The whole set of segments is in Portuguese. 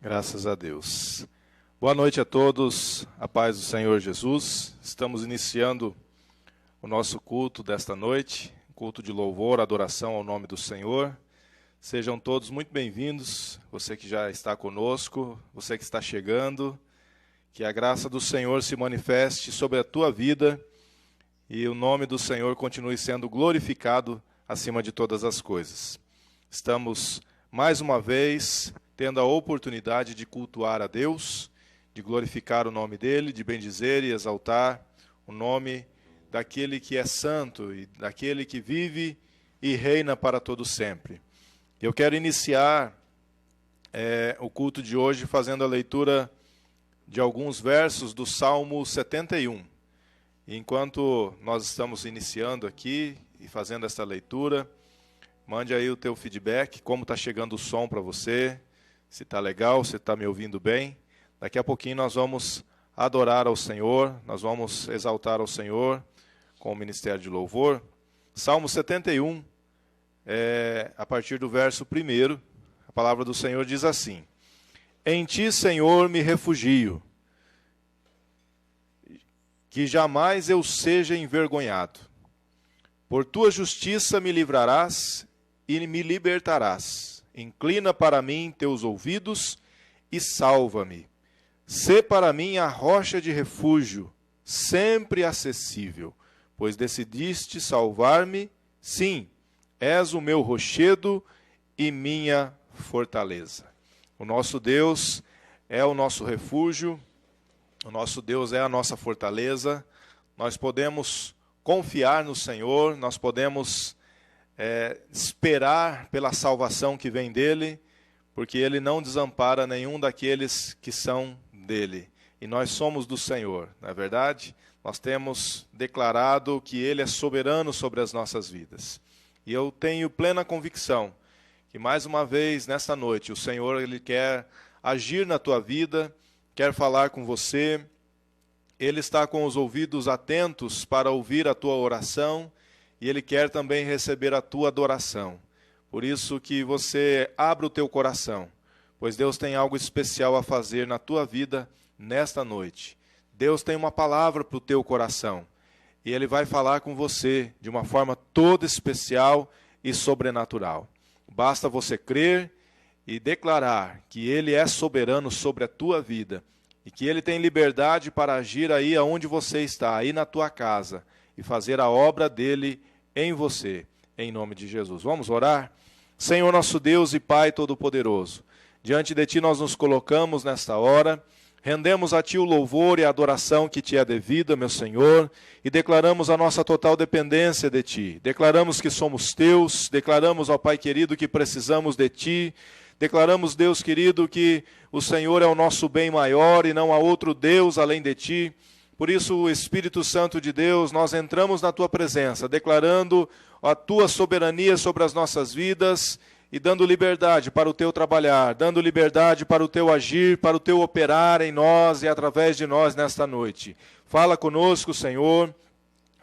Graças a Deus. Boa noite a todos, a paz do Senhor Jesus. Estamos iniciando o nosso culto desta noite, culto de louvor, adoração ao nome do Senhor. Sejam todos muito bem-vindos, você que já está conosco, você que está chegando, que a graça do Senhor se manifeste sobre a tua vida e o nome do Senhor continue sendo glorificado acima de todas as coisas. Estamos, mais uma vez, tendo a oportunidade de cultuar a Deus, de glorificar o nome dEle, de bendizer e exaltar o nome daquele que é santo e daquele que vive e reina para todo sempre. Eu quero iniciar o culto de hoje fazendo a leitura de alguns versos do Salmo 71. E enquanto nós estamos iniciando aqui e fazendo essa leitura, mande aí o teu feedback, como está chegando o som para você, se está legal, se está me ouvindo bem. Daqui a pouquinho nós vamos adorar ao Senhor, nós vamos exaltar ao Senhor com o ministério de louvor. Salmo 71, a partir do verso 1, a palavra do Senhor diz assim: Em ti, Senhor, me refugio, que jamais eu seja envergonhado. Por tua justiça me livrarás e me libertarás. Inclina para mim teus ouvidos e salva-me. Sê para mim a rocha de refúgio, sempre acessível, pois decidiste salvar-me. Sim, és o meu rochedo e minha fortaleza. O nosso Deus é o nosso refúgio, o nosso Deus é a nossa fortaleza. Nós podemos confiar no Senhor, nós podemos esperar pela salvação que vem dEle, porque Ele não desampara nenhum daqueles que são dEle. E nós somos do Senhor, não é verdade? Nós temos declarado que Ele é soberano sobre as nossas vidas. E eu tenho plena convicção que, mais uma vez, nesta noite, o Senhor Ele quer agir na tua vida, quer falar com você. Ele está com os ouvidos atentos para ouvir a tua oração, e Ele quer também receber a tua adoração. Por isso que você abra o teu coração, pois Deus tem algo especial a fazer na tua vida nesta noite. Deus tem uma palavra para o teu coração, e Ele vai falar com você de uma forma toda especial e sobrenatural. Basta você crer e declarar que Ele é soberano sobre a tua vida, e que Ele tem liberdade para agir aí aonde você está, aí na tua casa, e fazer a obra dEle em você, em nome de Jesus. Vamos orar? Senhor nosso Deus e Pai Todo-Poderoso, diante de Ti nós nos colocamos nesta hora, rendemos a Ti o louvor e a adoração que Te é devida, meu Senhor, e declaramos a nossa total dependência de Ti. Declaramos que somos Teus, declaramos, ó Pai querido, que precisamos de Ti. Declaramos, Deus querido, que o Senhor é o nosso bem maior e não há outro Deus além de Ti. Por isso, o Espírito Santo de Deus, nós entramos na Tua presença, declarando a Tua soberania sobre as nossas vidas e dando liberdade para o Teu trabalhar, dando liberdade para o Teu agir, para o Teu operar em nós e através de nós nesta noite. Fala conosco, Senhor,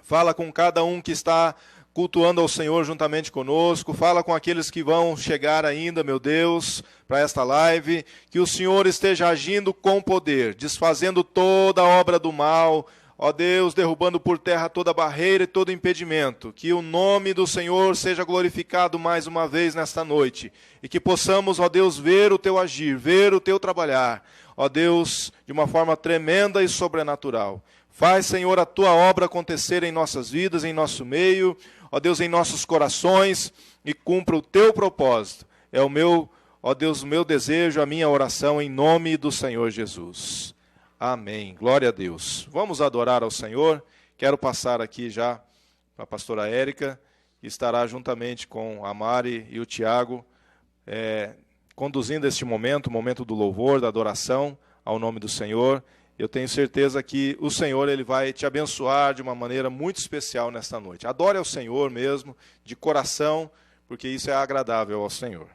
fala com cada um que está cultuando ao Senhor juntamente conosco, fala com aqueles que vão chegar ainda, meu Deus, para esta live, que o Senhor esteja agindo com poder, desfazendo toda a obra do mal, ó Deus, derrubando por terra toda barreira e todo impedimento, que o nome do Senhor seja glorificado mais uma vez nesta noite, e que possamos, ó Deus, ver o Teu agir, ver o Teu trabalhar, ó Deus, de uma forma tremenda e sobrenatural. Faz, Senhor, a Tua obra acontecer em nossas vidas, em nosso meio, ó Deus, em nossos corações, e cumpra o Teu propósito. É o meu, ó Deus, o meu desejo, a minha oração, em nome do Senhor Jesus. Amém. Glória a Deus. Vamos adorar ao Senhor. Quero passar aqui já para a pastora Érica, que estará juntamente com a Mari e o Tiago, conduzindo este momento, o momento do louvor, da adoração ao nome do Senhor. Eu tenho certeza que o Senhor Ele vai te abençoar de uma maneira muito especial nesta noite. Adore ao Senhor mesmo, de coração, porque isso é agradável ao Senhor.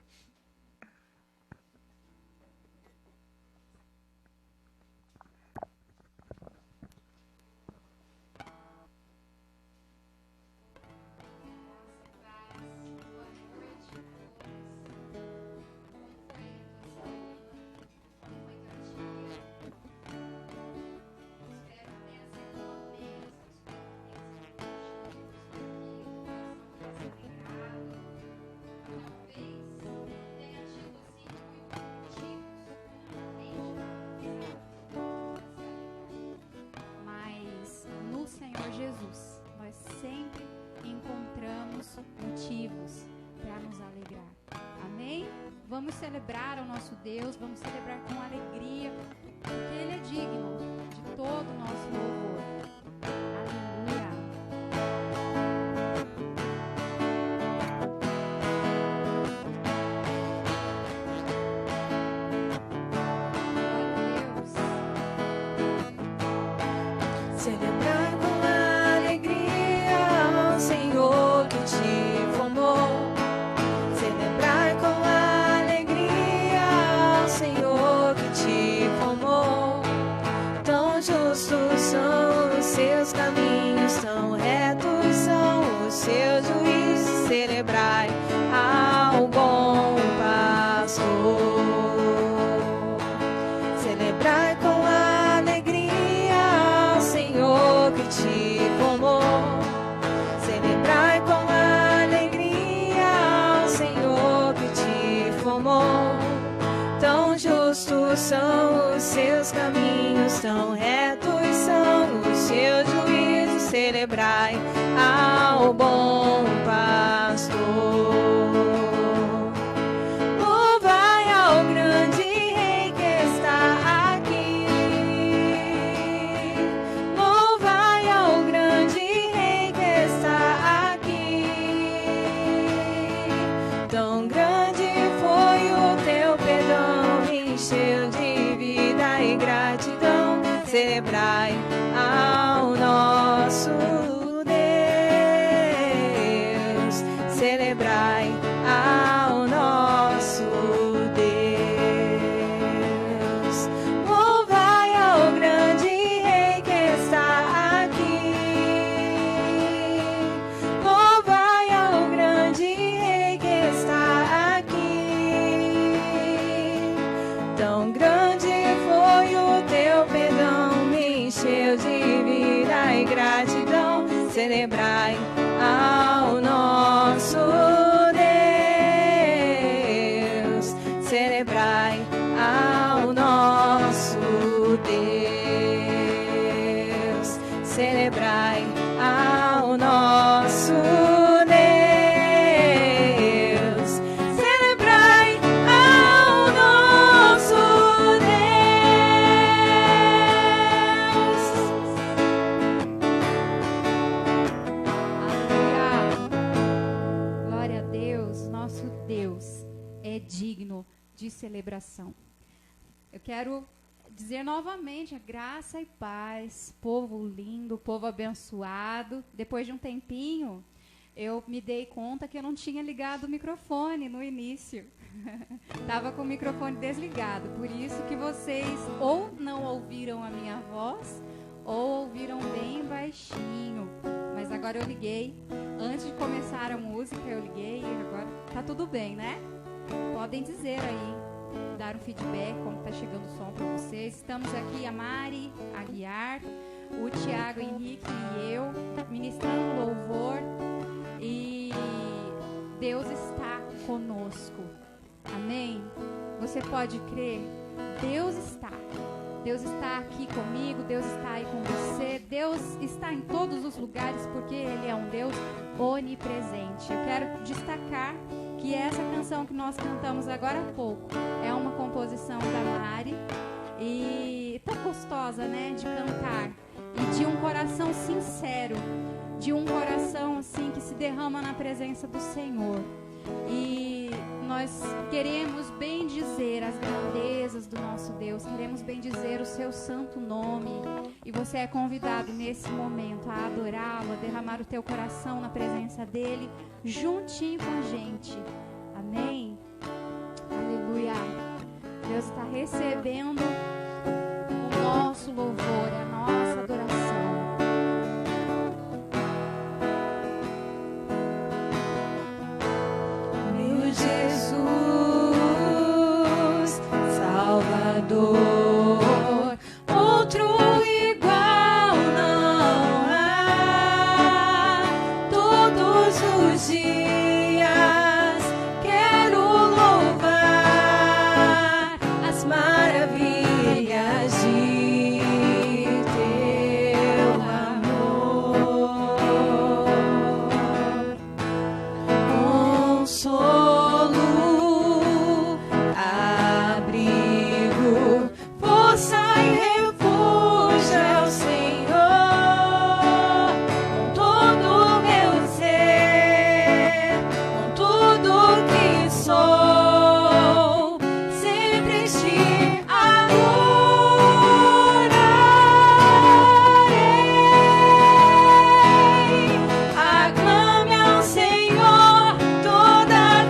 temos motivos para nos alegrar. Amém? Vamos celebrar ao nosso Deus, vamos celebrar com alegria, porque Ele é digno de todo o nosso louvor. Aleluia! Celebrar com alegria ao Senhor que te formou. Celebrar com alegria ao Senhor que te formou. Tão justos são os seus caminhos, tão retos são os seus juízos. Celebrai ao bom pastor. Celebrai com que te formou. Celebrai com alegria ao Senhor que te formou. Tão justos são os seus caminhos, tão retos são os seus juízos. Celebrai ao bom pastor. Louvai ao grande Rei que está aqui. Tão grande foi o teu perdão, me encheu de vida e gratidão. Celebrai ao nosso Deus, celebrai ao nosso Deus. Louvai ao grande Rei que está aqui. Louvai ao grande Rei que está aqui. Tão grande foi o teu perdão, me encheu de vida e gratidão. Celebrai ao nosso Deus, celebrai ao nosso Deus, celebrai ao nosso Deus, celebrai ao nosso Deus. Aleluia! Glória a Deus, nosso Deus é digno de celebração. Eu quero dizer novamente a graça e paz, povo lindo, povo abençoado. Depois de um tempinho, eu me dei conta que eu não tinha ligado o microfone no início. Estava com o microfone desligado, por isso que vocês ou não ouviram a minha voz, ou ouviram bem baixinho. Mas agora eu liguei, antes de começar a música eu liguei e agora tá tudo bem, né? Podem dizer aí, dar um feedback como está chegando o som para vocês. Estamos aqui a Mari Aguiar, o Tiago Henrique e eu, ministrando louvor, e Deus está conosco. Amém? Você pode crer? Deus está. Deus está aqui comigo, Deus está aí com você, Deus está em todos os lugares porque Ele é um Deus onipresente. Eu quero destacar que essa canção que nós cantamos agora há pouco é uma composição da Mari e tão gostosa, né, de cantar, e de um coração sincero, de um coração assim que se derrama na presença do Senhor. E nós queremos bendizer as grandezas do nosso Deus, queremos bendizer o seu santo nome, e você é convidado nesse momento a adorá-lo, a derramar o teu coração na presença dele, juntinho com a gente. Amém? Aleluia! Deus está recebendo o nosso louvor, a nossa adoração. Meu Jesus, Salvador, outro igual não há. Todos os dias quero louvar as maravilhas de teu amor. consolo, abrigo, força e refúgio é o Senhor. Com todo o meu ser, com tudo que sou, sempre te adorarei. Aclame ao Senhor toda a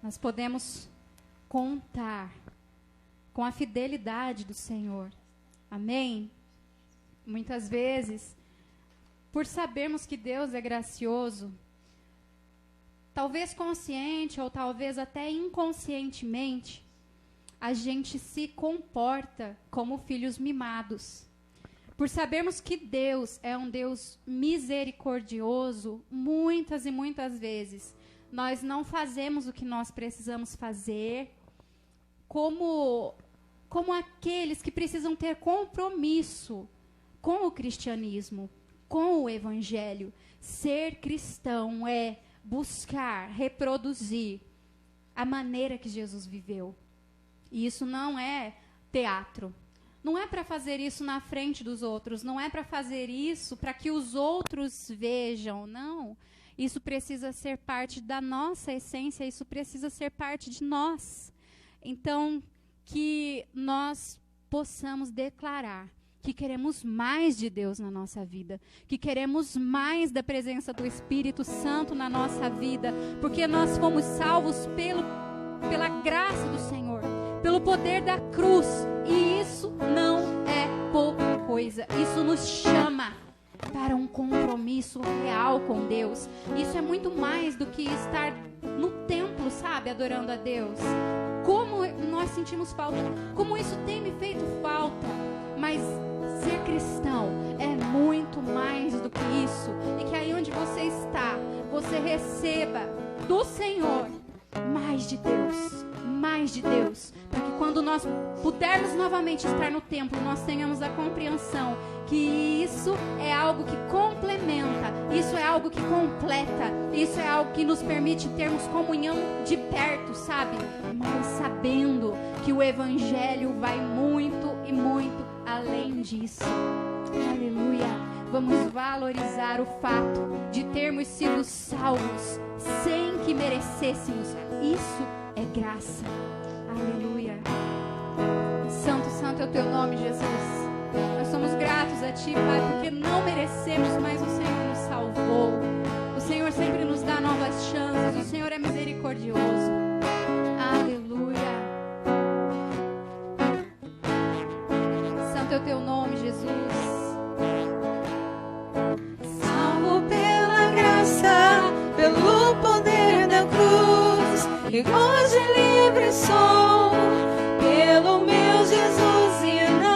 nós podemos contar com a fidelidade do Senhor. Amém? Muitas vezes, por sabermos que Deus é gracioso, talvez consciente ou talvez até inconscientemente, a gente se comporta como filhos mimados. Por sabermos que Deus é um Deus misericordioso, muitas e muitas vezes nós não fazemos o que nós precisamos fazer, como aqueles que precisam ter compromisso com o cristianismo, com o evangelho. Ser cristão é buscar, reproduzir a maneira que Jesus viveu. E isso não é teatro. Não é para fazer isso na frente dos outros. Não é para fazer isso para que os outros vejam. Não. Isso precisa ser parte da nossa essência. Isso precisa ser parte de nós. Então, que nós possamos declarar que queremos mais de Deus na nossa vida, que queremos mais da presença do Espírito Santo na nossa vida, porque nós fomos salvos pela graça do Senhor, pelo poder da cruz, e isso não é pouca coisa. Isso nos chama para um compromisso real com Deus. Isso é muito mais do que estar no templo, sabe, adorando a Deus. Como nós sentimos falta, como isso tem me feito falta, mas ser cristão é muito mais do que isso. E que aí onde você está, você receba do Senhor mais de Deus, para que quando nós pudermos novamente estar no templo, nós tenhamos a compreensão que isso é algo que complementa, isso é algo que completa, isso é algo que nos permite termos comunhão de perto, sabe? Mas sabendo que o evangelho vai muito e muito além disso. Aleluia! Vamos valorizar o fato de termos sido salvos sem que merecêssemos. Isso é graça. Aleluia! Santo, santo é o teu nome, Jesus. Nós somos gratos a Ti, Pai, porque não merecemos, mas o Senhor nos salvou. O Senhor sempre nos dá novas chances. O Senhor é misericordioso. Aleluia. Santo é o Teu nome, Jesus. Salvo pela graça, pelo poder da cruz, e hoje livre sou, pelo meu Jesus, e não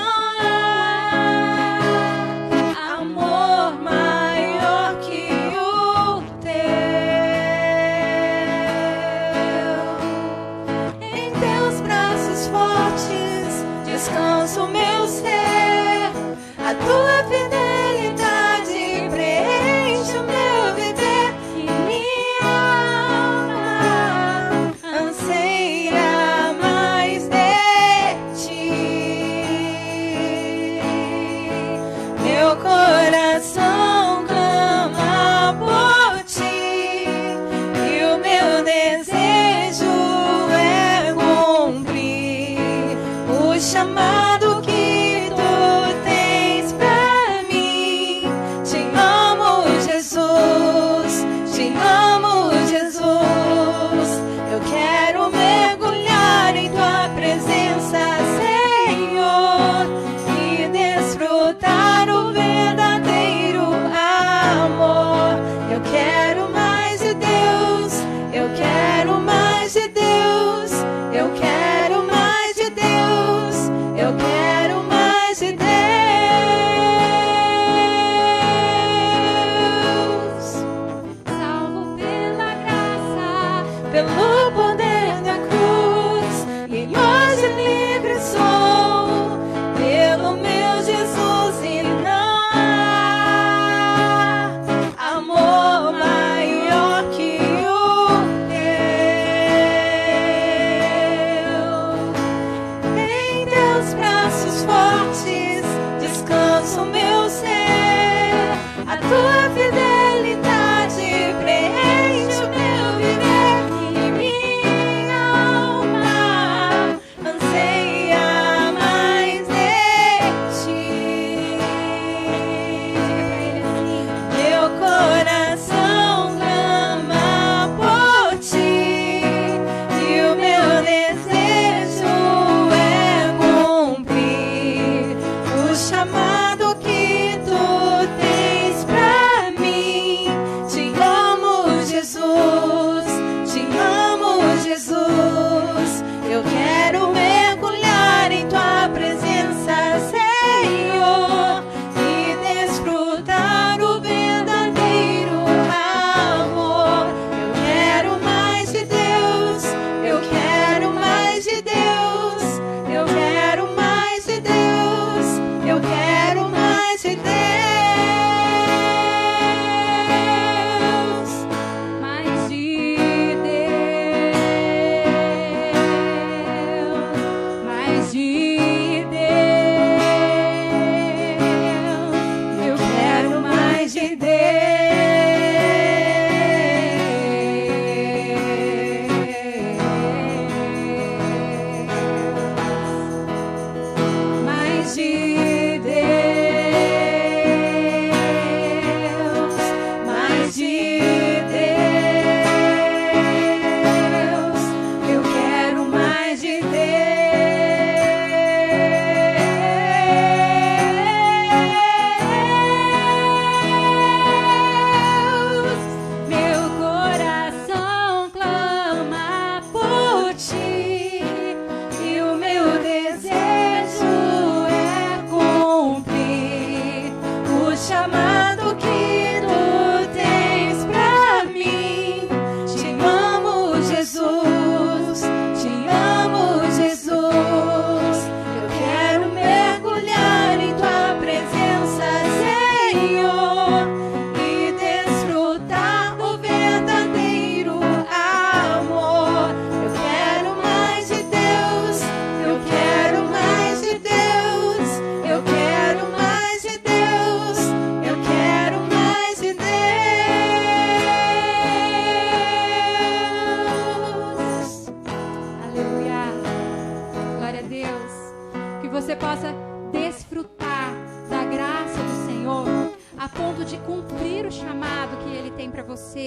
há amor maior que o teu. Em teus braços fortes descansa o meu ser, a tua fidelidade preenche o meu viver, e minha alma anseia mais Deus.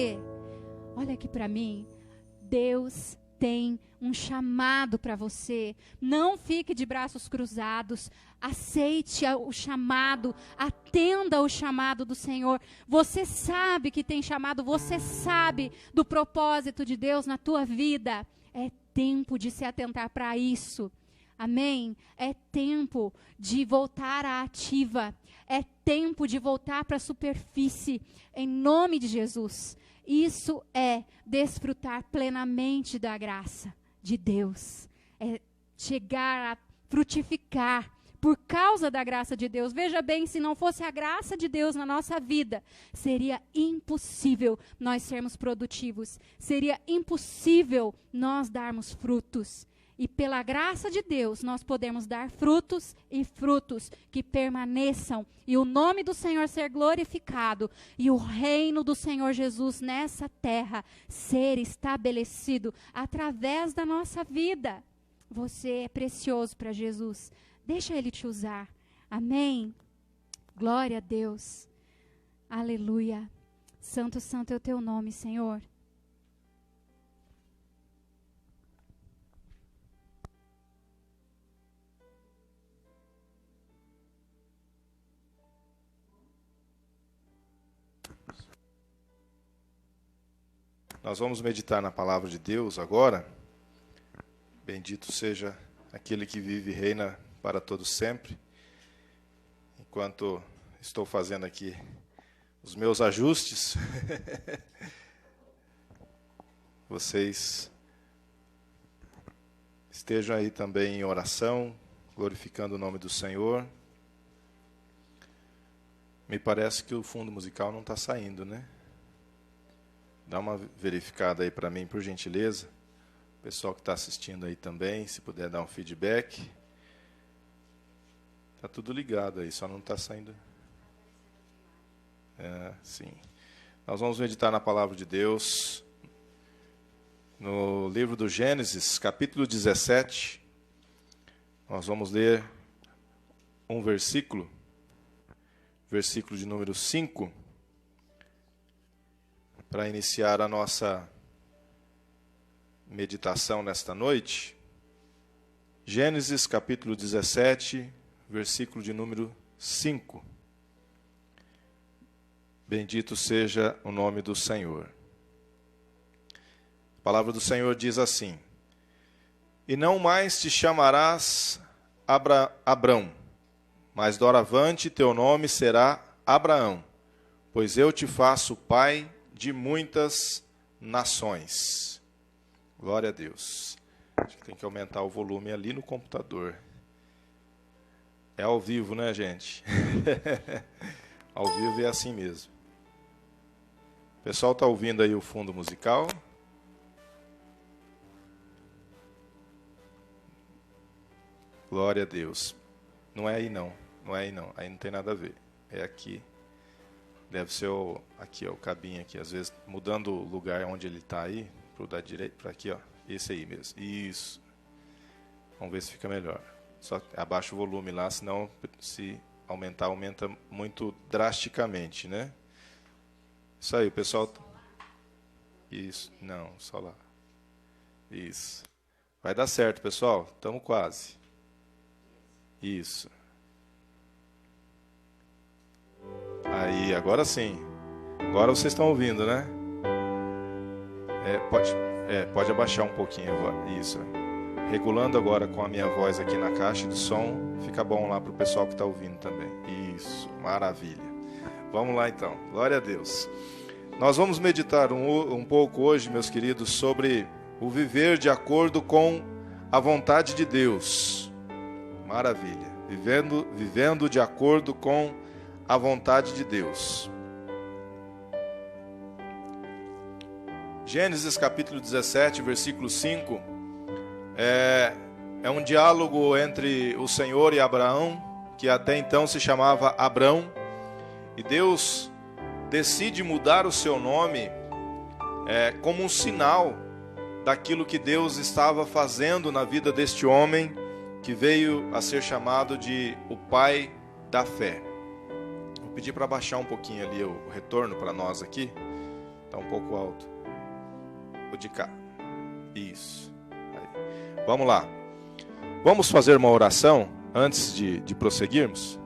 você, olha aqui para mim, Deus tem um chamado para você. Não fique de braços cruzados. Aceite o chamado. Atenda ao chamado do Senhor. Você sabe que tem chamado. Você sabe do propósito de Deus na tua vida. É tempo de se atentar para isso. Amém? É tempo de voltar à ativa. É tempo de voltar para a superfície. Em nome de Jesus. Isso é desfrutar plenamente da graça de Deus. É chegar a frutificar por causa da graça de Deus. Veja bem, se não fosse a graça de Deus na nossa vida, seria impossível nós sermos produtivos. Seria impossível nós darmos frutos. E pela graça de Deus, nós podemos dar frutos e frutos que permaneçam. E o nome do Senhor ser glorificado. E o reino do Senhor Jesus nessa terra ser estabelecido através da nossa vida. Você é precioso para Jesus. Deixa Ele te usar. Amém? Glória a Deus. Aleluia. Santo, santo é o teu nome, Senhor. Nós vamos meditar na palavra de Deus agora. Bendito seja aquele que vive e reina para todo sempre. Enquanto estou fazendo aqui os meus ajustes, vocês estejam aí também em oração, glorificando o nome do Senhor. Me parece que o fundo musical não está saindo, né? Dá uma verificada aí para mim, por gentileza. O pessoal que está assistindo aí também, se puder dar um feedback. Está tudo ligado aí, só não está saindo. Sim. Nós vamos meditar na palavra de Deus. No livro do Gênesis, capítulo 17. Nós vamos ler um versículo. Versículo de número 5. Para iniciar a nossa meditação nesta noite, Gênesis capítulo 17, versículo de número 5. Bendito seja o nome do Senhor. A palavra do Senhor diz assim: E não mais te chamarás Abrão, mas doravante teu nome será Abraão, pois eu te faço pai de muitas nações. Glória a Deus. Acho que tem que aumentar o volume ali no computador. É ao vivo, né, gente? Ao vivo é assim mesmo. O pessoal está ouvindo aí o fundo musical? Glória a Deus. Não é aí não. Não é aí não. Aí não tem nada a ver. É aqui. Deve ser aqui, ó, o cabinho aqui. Às vezes, mudando o lugar onde ele está aí, para o da direita, para aqui, ó. Esse aí mesmo. Isso. Vamos ver se fica melhor. Só abaixa o volume lá, senão, se aumentar, aumenta muito drasticamente, né? Isso aí, o pessoal... Isso. Não, só lá. Isso. Vai dar certo, pessoal. Estamos quase. Isso. Aí, agora sim. Agora vocês estão ouvindo, né? Pode abaixar um pouquinho agora. Isso. Regulando agora com a minha voz aqui na caixa de som. Fica bom lá para o pessoal que está ouvindo também. Isso. Maravilha. Vamos lá então. Glória a Deus. Nós vamos meditar um pouco hoje, meus queridos, sobre o viver de acordo com a vontade de Deus. Maravilha. Vivendo de acordo com a vontade de Deus. Gênesis capítulo 17, versículo 5, é um diálogo entre o Senhor e Abraão, que até então se chamava Abrão, e Deus decide mudar o seu nome como um sinal daquilo que Deus estava fazendo na vida deste homem, que veio a ser chamado de o pai da fé. Vou pedir para baixar um pouquinho ali o retorno para nós aqui. Está um pouco alto. O de cá. Isso. Aí. Vamos lá. Vamos fazer uma oração antes de prosseguirmos?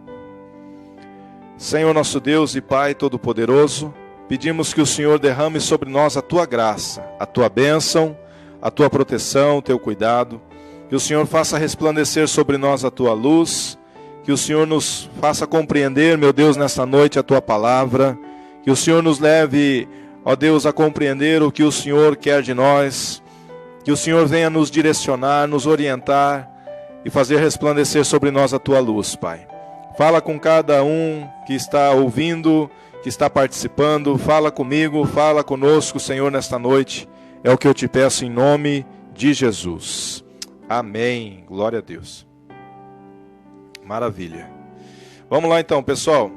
Senhor nosso Deus e Pai Todo-Poderoso, pedimos que o Senhor derrame sobre nós a Tua graça, a Tua bênção, a Tua proteção, o Teu cuidado. Que o Senhor faça resplandecer sobre nós a Tua luz. Que o Senhor nos faça compreender, meu Deus, nesta noite a Tua palavra. Que o Senhor nos leve, ó Deus, a compreender o que o Senhor quer de nós. Que o Senhor venha nos direcionar, nos orientar e fazer resplandecer sobre nós a Tua luz, Pai. Fala com cada um que está ouvindo, que está participando. Fala comigo, fala conosco, Senhor, nesta noite. É o que eu te peço em nome de Jesus. Amém. Glória a Deus. Maravilha. Vamos lá então, pessoal.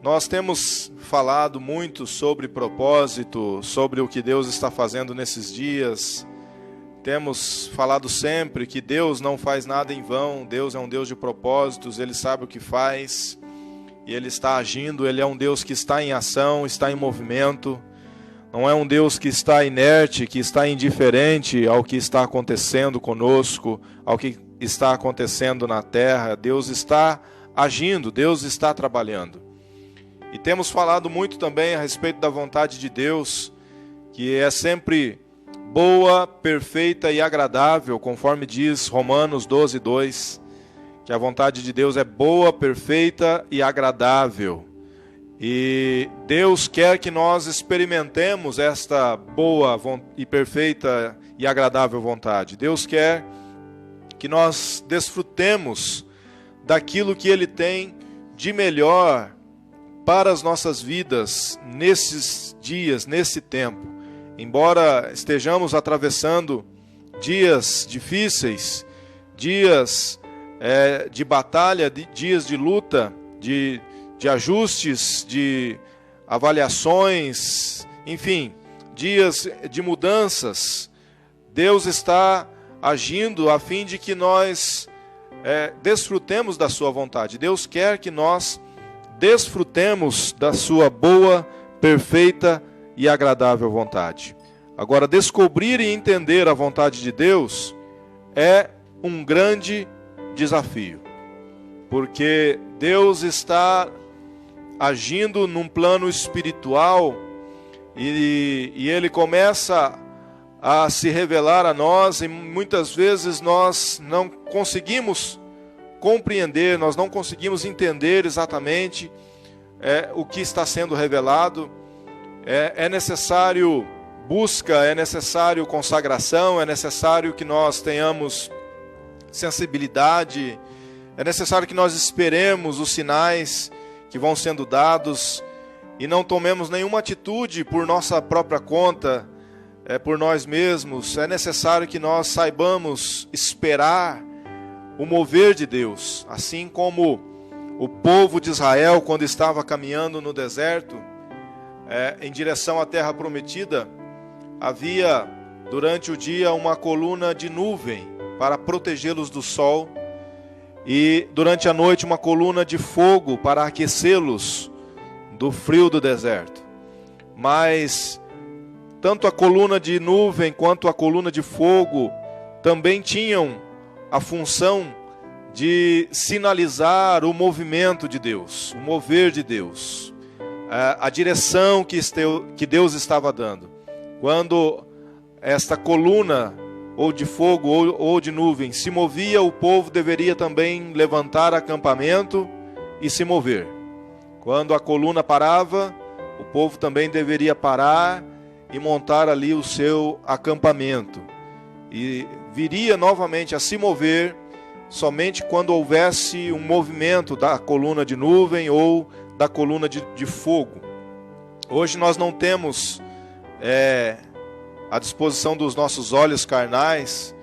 Nós temos falado muito sobre propósito, sobre o que Deus está fazendo nesses dias. Temos falado sempre que Deus não faz nada em vão. Deus é um Deus de propósitos, Ele sabe o que faz e Ele está agindo. Ele é um Deus que está em ação, está em movimento. Não é um Deus que está inerte, que está indiferente ao que está acontecendo conosco, ao que está acontecendo na terra. Deus está agindo, Deus está trabalhando. E temos falado muito também a respeito da vontade de Deus, que é sempre boa, perfeita e agradável, conforme diz Romanos 12:2, que a vontade de Deus é boa, perfeita e agradável. E Deus quer que nós experimentemos esta boa e perfeita e agradável vontade. Deus quer que nós desfrutemos daquilo que Ele tem de melhor para as nossas vidas nesses dias, nesse tempo. Embora estejamos atravessando dias difíceis, dias de batalha, dias de luta, de ajustes, de avaliações, enfim, dias de mudanças, Deus está agindo a fim de que nós desfrutemos da sua vontade. Deus quer que nós desfrutemos da sua boa, perfeita e agradável vontade. Agora, descobrir e entender a vontade de Deus é um grande desafio, porque Deus está agindo num plano espiritual e Ele começa a se revelar a nós, e muitas vezes nós não conseguimos compreender, nós não conseguimos entender exatamente o que está sendo revelado. É necessário busca, é necessário consagração, é necessário que nós tenhamos sensibilidade, é necessário que nós esperemos os sinais que vão sendo dados e não tomemos nenhuma atitude por nossa própria conta, por nós mesmos. É necessário que nós saibamos esperar o mover de Deus, assim como o povo de Israel, quando estava caminhando no deserto, em direção à terra prometida, havia durante o dia uma coluna de nuvem para protegê-los do sol, e durante a noite uma coluna de fogo para aquecê-los do frio do deserto. Mas tanto a coluna de nuvem quanto a coluna de fogo também tinham a função de sinalizar o movimento de Deus, o mover de Deus, a direção que Deus estava dando. Quando esta coluna ou de fogo ou de nuvem se movia, o povo deveria também levantar acampamento e se mover. Quando a coluna parava, o povo também deveria parar e montar ali o seu acampamento. E viria novamente a se mover somente quando houvesse um movimento da coluna de nuvem ou da coluna de fogo. Hoje nós não temos à disposição dos nossos olhos carnais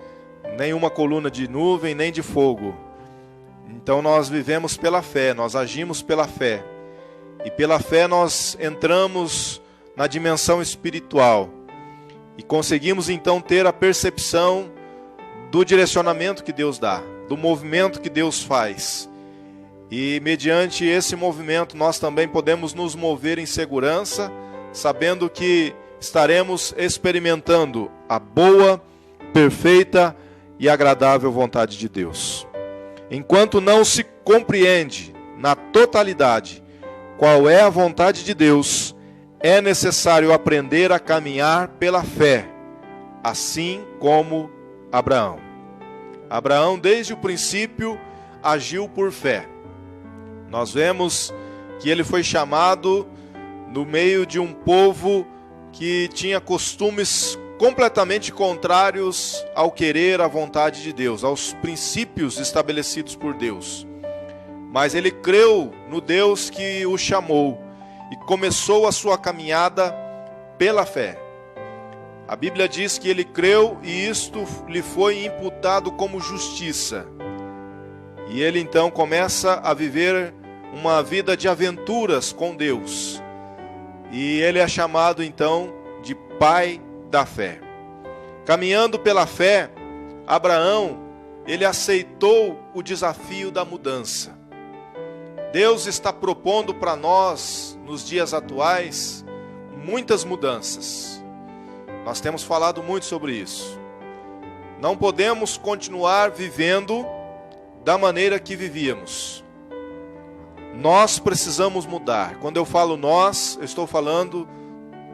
nenhuma coluna de nuvem nem de fogo. Então nós vivemos pela fé, nós agimos pela fé. E pela fé nós entramos na dimensão espiritual e conseguimos então ter a percepção do direcionamento que Deus dá, do movimento que Deus faz. E mediante esse movimento nós também podemos nos mover em segurança sabendo que estaremos experimentando a boa, perfeita e agradável vontade de Deus. Enquanto não se compreende na totalidade qual é a vontade de Deus, é necessário aprender a caminhar pela fé, assim como Abraão. Abraão, desde o princípio, agiu por fé. Nós vemos que ele foi chamado no meio de um povo que tinha costumes completamente contrários ao querer, à vontade de Deus, aos princípios estabelecidos por Deus. Mas ele creu no Deus que o chamou e começou a sua caminhada pela fé. A Bíblia diz que ele creu e isto lhe foi imputado como justiça. E ele então começa a viver uma vida de aventuras com Deus. E ele é chamado então de pai da fé. Caminhando pela fé, Abraão, ele aceitou o desafio da mudança. Deus está propondo para nós, nos dias atuais, muitas mudanças. Nós temos falado muito sobre isso. Não podemos continuar vivendo da maneira que vivíamos. Nós precisamos mudar. Quando eu falo nós, eu estou falando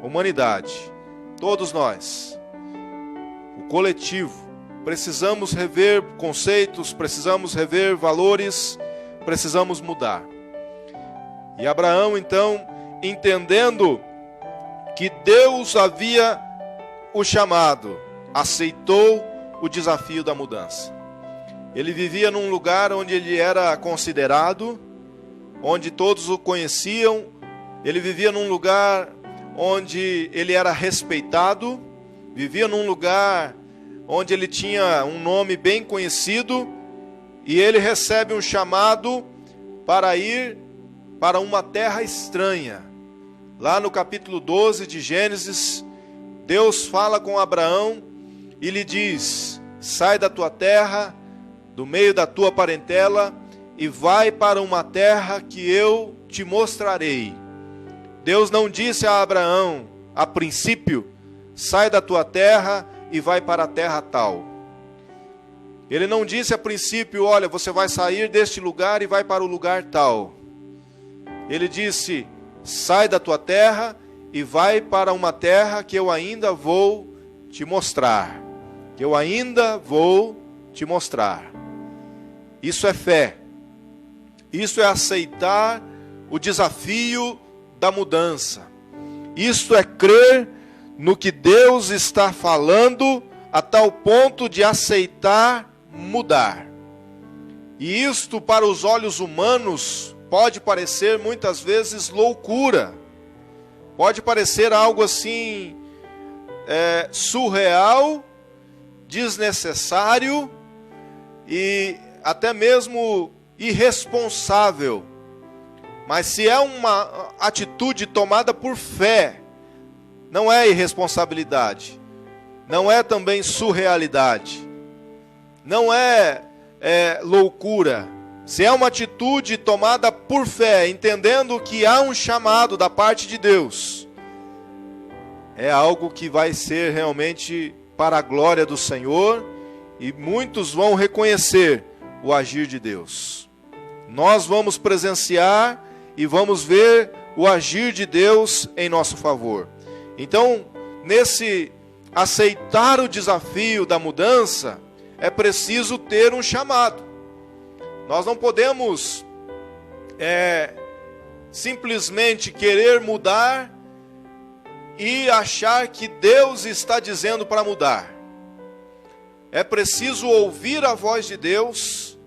humanidade. Todos nós. O coletivo. Precisamos rever conceitos, precisamos rever valores, precisamos mudar. E Abraão, então, entendendo que Deus havia o chamado, aceitou o desafio da mudança. Ele vivia num lugar onde ele era considerado, onde todos o conheciam. Ele vivia num lugar onde ele era respeitado, vivia num lugar onde ele tinha um nome bem conhecido, e ele recebe um chamado para ir para uma terra estranha. Lá no capítulo 12 de Gênesis, Deus fala com Abraão e lhe diz: sai da tua terra, do meio da tua parentela, e vai para uma terra que eu te mostrarei. Deus não disse a Abraão, a princípio, sai da tua terra e vai para a terra tal. Ele não disse a princípio, olha, você vai sair deste lugar e vai para o lugar tal. Ele disse, sai da tua terra e vai para uma terra que eu ainda vou te mostrar. Que eu ainda vou te mostrar. Isso é fé. Isso é aceitar o desafio da mudança. Isso é crer no que Deus está falando a tal ponto de aceitar mudar. E isto para os olhos humanos pode parecer muitas vezes loucura. Pode parecer algo assim surreal, desnecessário e até mesmo irresponsável. Mas se é uma atitude tomada por fé, não é irresponsabilidade, não é também surrealidade, não é loucura. Se é uma atitude tomada por fé, entendendo que há um chamado da parte de Deus, é algo que vai ser realmente para a glória do Senhor, e muitos vão reconhecer o agir de Deus. Nós vamos presenciar e vamos ver o agir de Deus em nosso favor. Então, nesse aceitar o desafio da mudança, é preciso ter um chamado. Nós não podemos simplesmente querer mudar e achar que Deus está dizendo para mudar. É preciso ouvir a voz de Deus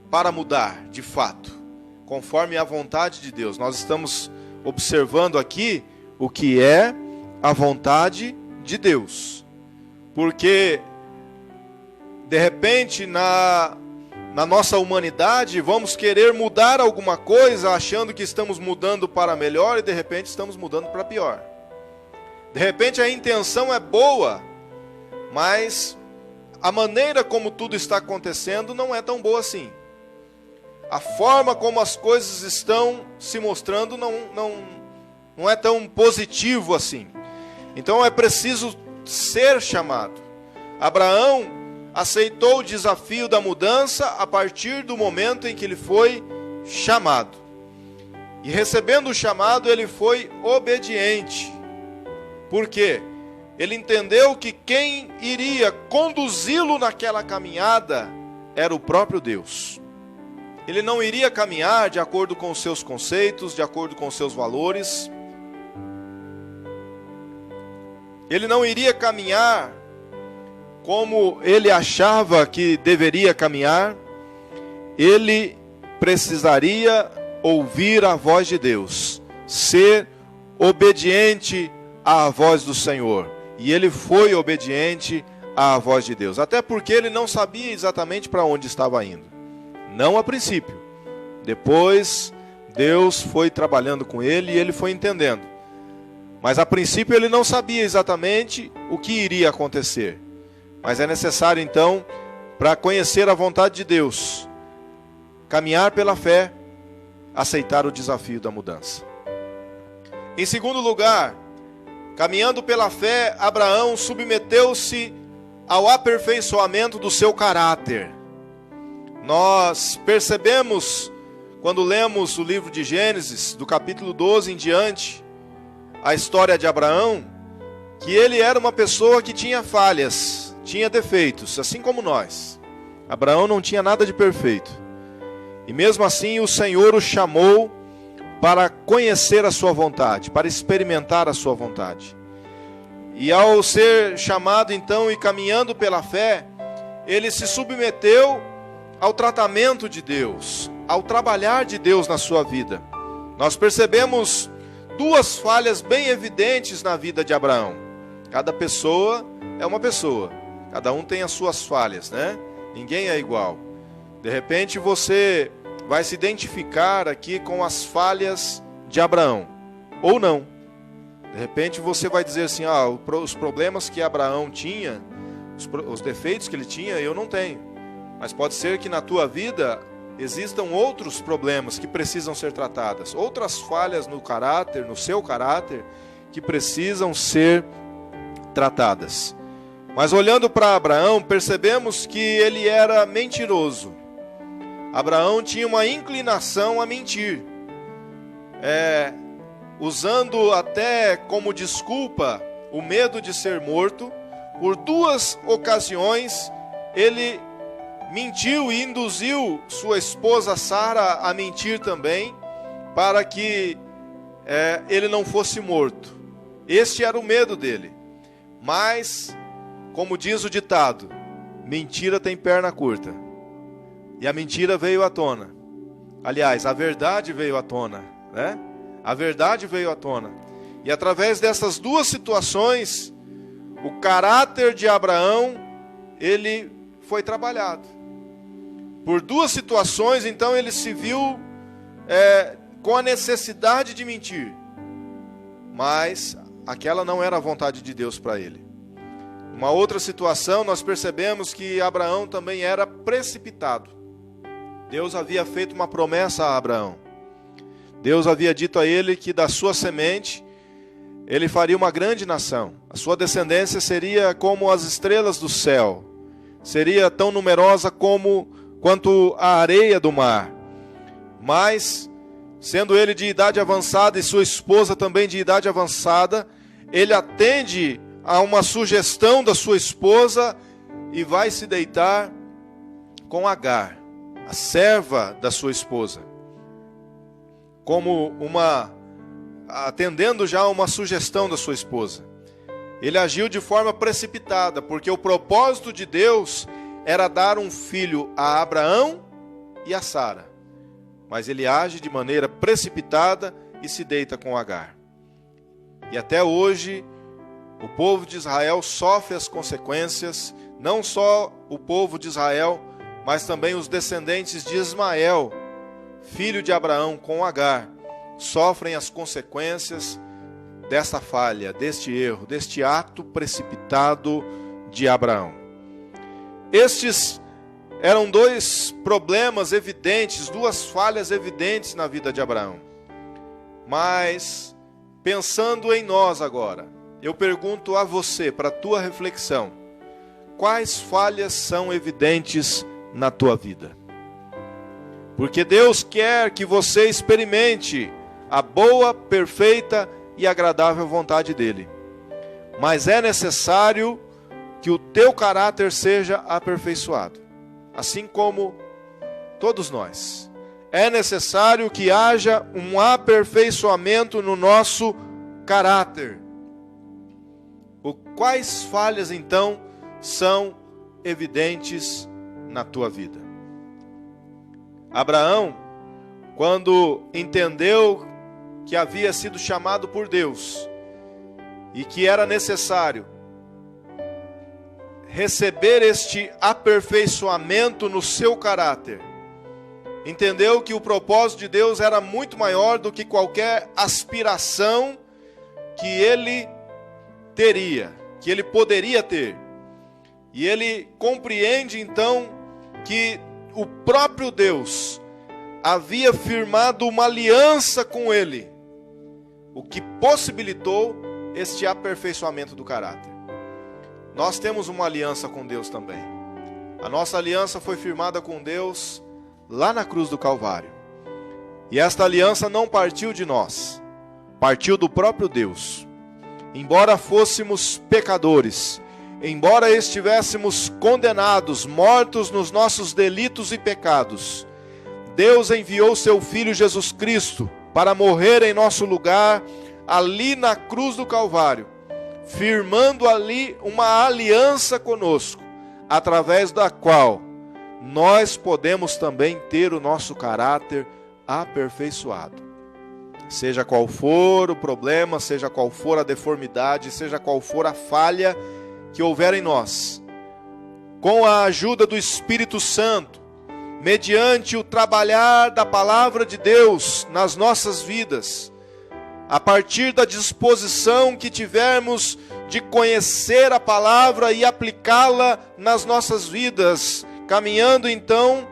para mudar, de fato, conforme a vontade de Deus. Nós estamos observando aqui o que é a vontade de Deus. Porque, de repente, na nossa humanidade, vamos querer mudar alguma coisa, achando que estamos mudando para melhor, e de repente estamos mudando para pior. De repente a intenção é boa, mas a maneira como tudo está acontecendo não é tão boa assim. A forma como as coisas estão se mostrando não não é tão positivo assim. Então é preciso ser chamado. Abraão aceitou o desafio da mudança a partir do momento em que ele foi chamado. E recebendo o chamado, ele foi obediente. Por quê? Ele entendeu que quem iria conduzi-lo naquela caminhada era o próprio Deus. Ele não iria caminhar de acordo com os seus conceitos, de acordo com os seus valores. Ele não iria caminhar como ele achava que deveria caminhar. Ele precisaria ouvir a voz de Deus, ser obediente à voz do Senhor. E ele foi obediente à voz de Deus, até porque ele não sabia exatamente para onde estava indo. Não a princípio. Depois, Deus foi trabalhando com ele e ele foi entendendo. Mas a princípio ele não sabia exatamente o que iria acontecer. Mas é necessário então, para conhecer a vontade de Deus, caminhar pela fé, aceitar o desafio da mudança. Em segundo lugar, caminhando pela fé, Abraão submeteu-se ao aperfeiçoamento do seu caráter. Nós percebemos, quando lemos o livro de Gênesis, do capítulo 12 em diante, a história de Abraão, que ele era uma pessoa que tinha falhas, tinha defeitos, assim como nós. Abraão não tinha nada de perfeito. E mesmo assim o Senhor o chamou para conhecer a sua vontade, para experimentar a sua vontade. E ao ser chamado então e caminhando pela fé, ele se submeteu ao tratamento de Deus, ao trabalhar de Deus na sua vida. Nós percebemos duas falhas bem evidentes na vida de Abraão. Cada pessoa é uma pessoa, cada um tem as suas falhas, né? Ninguém é igual. De repente você vai se identificar aqui com as falhas de Abraão, ou não. De repente você vai dizer assim, os problemas que Abraão tinha, os defeitos que ele tinha, eu não tenho. Mas pode ser que na tua vida existam outros problemas que precisam ser tratados, outras falhas no caráter, no seu caráter, que precisam ser tratadas. Mas olhando para Abraão, percebemos que ele era mentiroso. Abraão tinha uma inclinação a mentir, usando até como desculpa o medo de ser morto. Por duas ocasiões ele mentiu e induziu sua esposa Sara a mentir também, para que ele não fosse morto. Este era o medo dele. Mas, como diz o ditado, mentira tem perna curta. E a mentira veio à tona. Aliás, a verdade veio à tona, né? A verdade veio à tona. E através dessas duas situações, o caráter de Abraão, ele foi trabalhado. Por duas situações, então, ele se viu com a necessidade de mentir. Mas aquela não era a vontade de Deus para ele. Uma outra situação, nós percebemos que Abraão também era precipitado. Deus havia feito uma promessa a Abraão. Deus havia dito a ele que da sua semente ele faria uma grande nação. A sua descendência seria como as estrelas do céu. Seria tão numerosa quanto a areia do mar. Mas, sendo ele de idade avançada e sua esposa também de idade avançada, ele atende a uma sugestão da sua esposa e vai se deitar com Agar, a serva da sua esposa, atendendo já uma sugestão da sua esposa. Ele agiu de forma precipitada, porque o propósito de Deus era dar um filho a Abraão e a Sara. Mas ele age de maneira precipitada e se deita com Agar. E até hoje, o povo de Israel sofre as consequências, não só o povo de Israel, mas também os descendentes de Ismael, filho de Abraão com Agar, sofrem as consequências desta falha, deste erro, deste ato precipitado de Abraão. Estes eram dois problemas evidentes, duas falhas evidentes na vida de Abraão. Mas pensando em nós agora, eu pergunto a você, para a tua reflexão, quais falhas são evidentes na tua vida? Porque Deus quer que você experimente a boa, perfeita e agradável vontade dEle. Mas é necessário que o teu caráter seja aperfeiçoado, assim como todos nós. É necessário que haja um aperfeiçoamento no nosso caráter. Quais falhas, então, são evidentes na tua vida? Abraão, quando entendeu que havia sido chamado por Deus e que era necessário receber este aperfeiçoamento no seu caráter, entendeu que o propósito de Deus era muito maior do que qualquer aspiração que ele teria, que ele poderia ter. E ele compreende então que o próprio Deus havia firmado uma aliança com ele, o que possibilitou este aperfeiçoamento do caráter. Nós temos uma aliança com Deus também. A nossa aliança foi firmada com Deus lá na cruz do Calvário. E esta aliança não partiu de nós, partiu do próprio Deus. Embora fôssemos pecadores, embora estivéssemos condenados, mortos nos nossos delitos e pecados, Deus enviou seu Filho Jesus Cristo para morrer em nosso lugar, ali na cruz do Calvário, firmando ali uma aliança conosco, através da qual nós podemos também ter o nosso caráter aperfeiçoado. Seja qual for o problema, seja qual for a deformidade, seja qual for a falha que houver em nós, com a ajuda do Espírito Santo, mediante o trabalhar da palavra de Deus nas nossas vidas, a partir da disposição que tivermos de conhecer a palavra e aplicá-la nas nossas vidas, caminhando então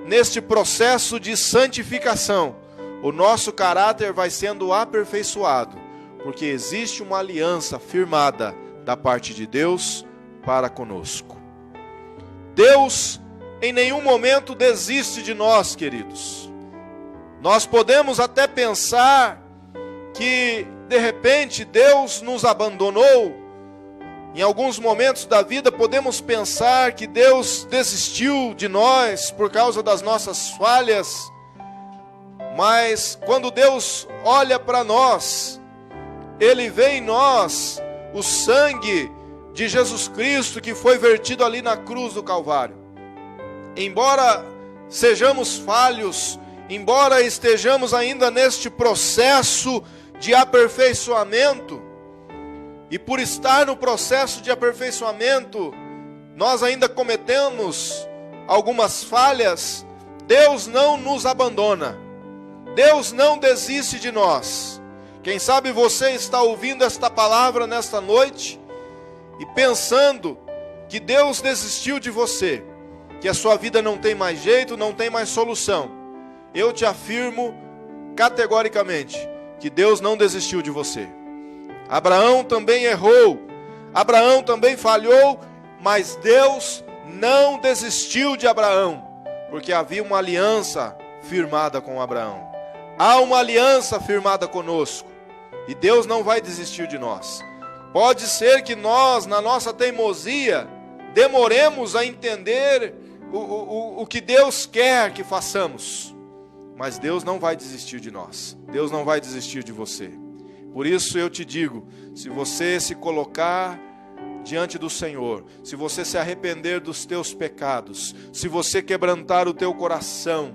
neste processo de santificação, o nosso caráter vai sendo aperfeiçoado, porque existe uma aliança firmada da parte de Deus para conosco. Deus em nenhum momento desiste de nós, queridos. Nós podemos até pensar que de repente Deus nos abandonou. Em alguns momentos da vida podemos pensar que Deus desistiu de nós por causa das nossas falhas. Mas quando Deus olha para nós, Ele vê em nós o sangue de Jesus Cristo que foi vertido ali na cruz do Calvário. Embora sejamos falhos, embora estejamos ainda neste processo de aperfeiçoamento, e por estar no processo de aperfeiçoamento, nós ainda cometemos algumas falhas, Deus não nos abandona, Deus não desiste de nós. Quem sabe você está ouvindo esta palavra nesta noite e pensando que Deus desistiu de você, que a sua vida não tem mais jeito, não tem mais solução. Eu te afirmo categoricamente que Deus não desistiu de você. Abraão também errou, Abraão também falhou, mas Deus não desistiu de Abraão, porque havia uma aliança firmada com Abraão. Há uma aliança firmada conosco, e Deus não vai desistir de nós. Pode ser que nós, na nossa teimosia, demoremos a entender o que Deus quer que façamos, mas Deus não vai desistir de nós, Deus não vai desistir de você. Por isso eu te digo, se você se colocar diante do Senhor, se você se arrepender dos teus pecados, se você quebrantar o teu coração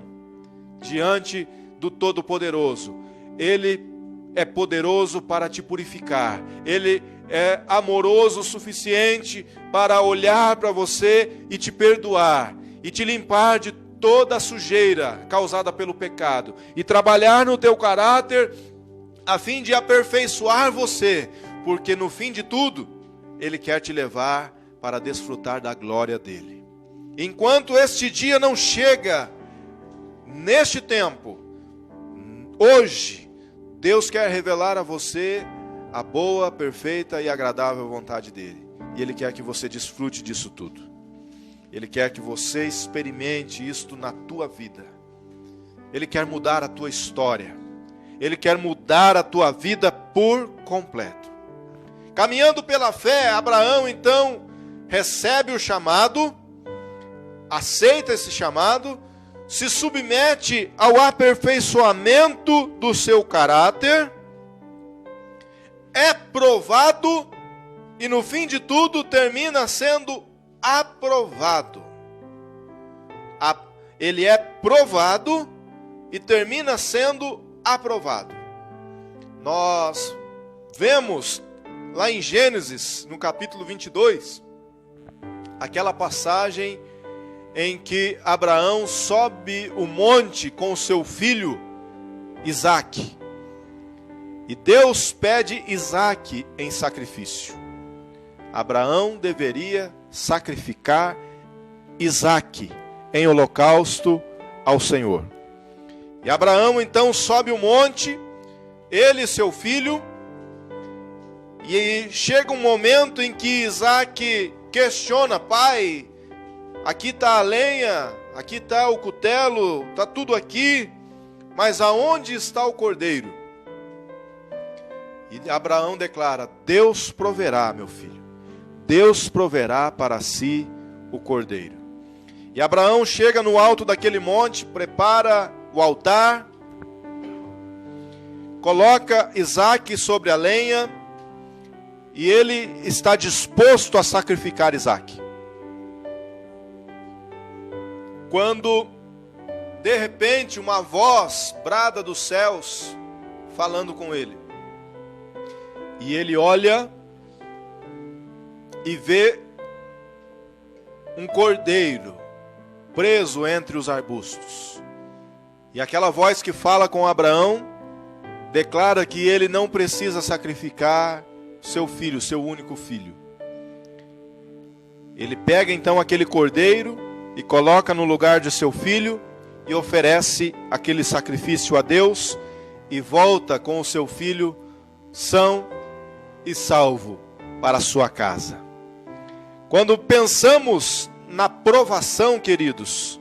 diante do Todo-Poderoso, Ele é poderoso para te purificar, Ele é amoroso o suficiente para olhar para você e te perdoar, e te limpar de toda a sujeira causada pelo pecado, e trabalhar no teu caráter, a fim de aperfeiçoar você, porque no fim de tudo, Ele quer te levar para desfrutar da glória dEle. Enquanto este dia não chega, neste tempo, hoje, Deus quer revelar a você a boa, perfeita e agradável vontade dele. E Ele quer que você desfrute disso tudo. Ele quer que você experimente isto na tua vida. Ele quer mudar a tua história. Ele quer mudar a tua vida por completo. Caminhando pela fé, Abraão então recebe o chamado, aceita esse chamado, se submete ao aperfeiçoamento do seu caráter, é provado e no fim de tudo termina sendo aprovado. Ele é provado e termina sendo aprovado. Nós vemos lá em Gênesis, no capítulo 22, aquela passagem em que Abraão sobe o monte com o seu filho Isaque. E Deus pede Isaque em sacrifício. Abraão deveria sacrificar Isaque em holocausto ao Senhor. E Abraão então sobe o monte, ele e seu filho, e chega um momento em que Isaque questiona: pai, aqui está a lenha, aqui está o cutelo, está tudo aqui, mas aonde está o cordeiro? E Abraão declara: Deus proverá, meu filho, Deus proverá para si o cordeiro. E Abraão chega no alto daquele monte, prepara o altar, coloca Isaque sobre a lenha, e ele está disposto a sacrificar Isaque. Quando, de repente, uma voz brada dos céus, falando com ele. E ele olha e vê um cordeiro preso entre os arbustos. E aquela voz que fala com Abraão declara que ele não precisa sacrificar seu filho, seu único filho. Ele pega então aquele cordeiro e coloca no lugar de seu filho e oferece aquele sacrifício a Deus e volta com o seu filho são e salvo para a sua casa. Quando pensamos na provação, queridos,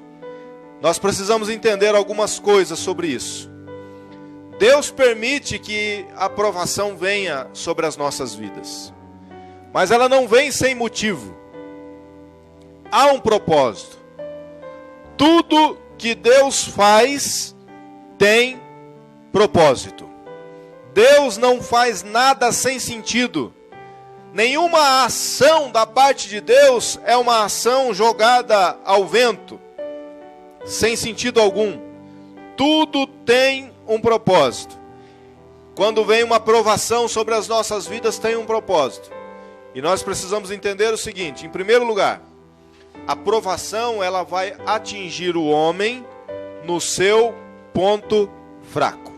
nós precisamos entender algumas coisas sobre isso. Deus permite que a provação venha sobre as nossas vidas, mas ela não vem sem motivo. Há um propósito. Tudo que Deus faz tem propósito. Deus não faz nada sem sentido. Nenhuma ação da parte de Deus é uma ação jogada ao vento, sem sentido algum. Tudo tem um propósito. Quando vem uma provação sobre as nossas vidas, tem um propósito. E nós precisamos entender o seguinte: em primeiro lugar, a provação ela vai atingir o homem no seu ponto fraco.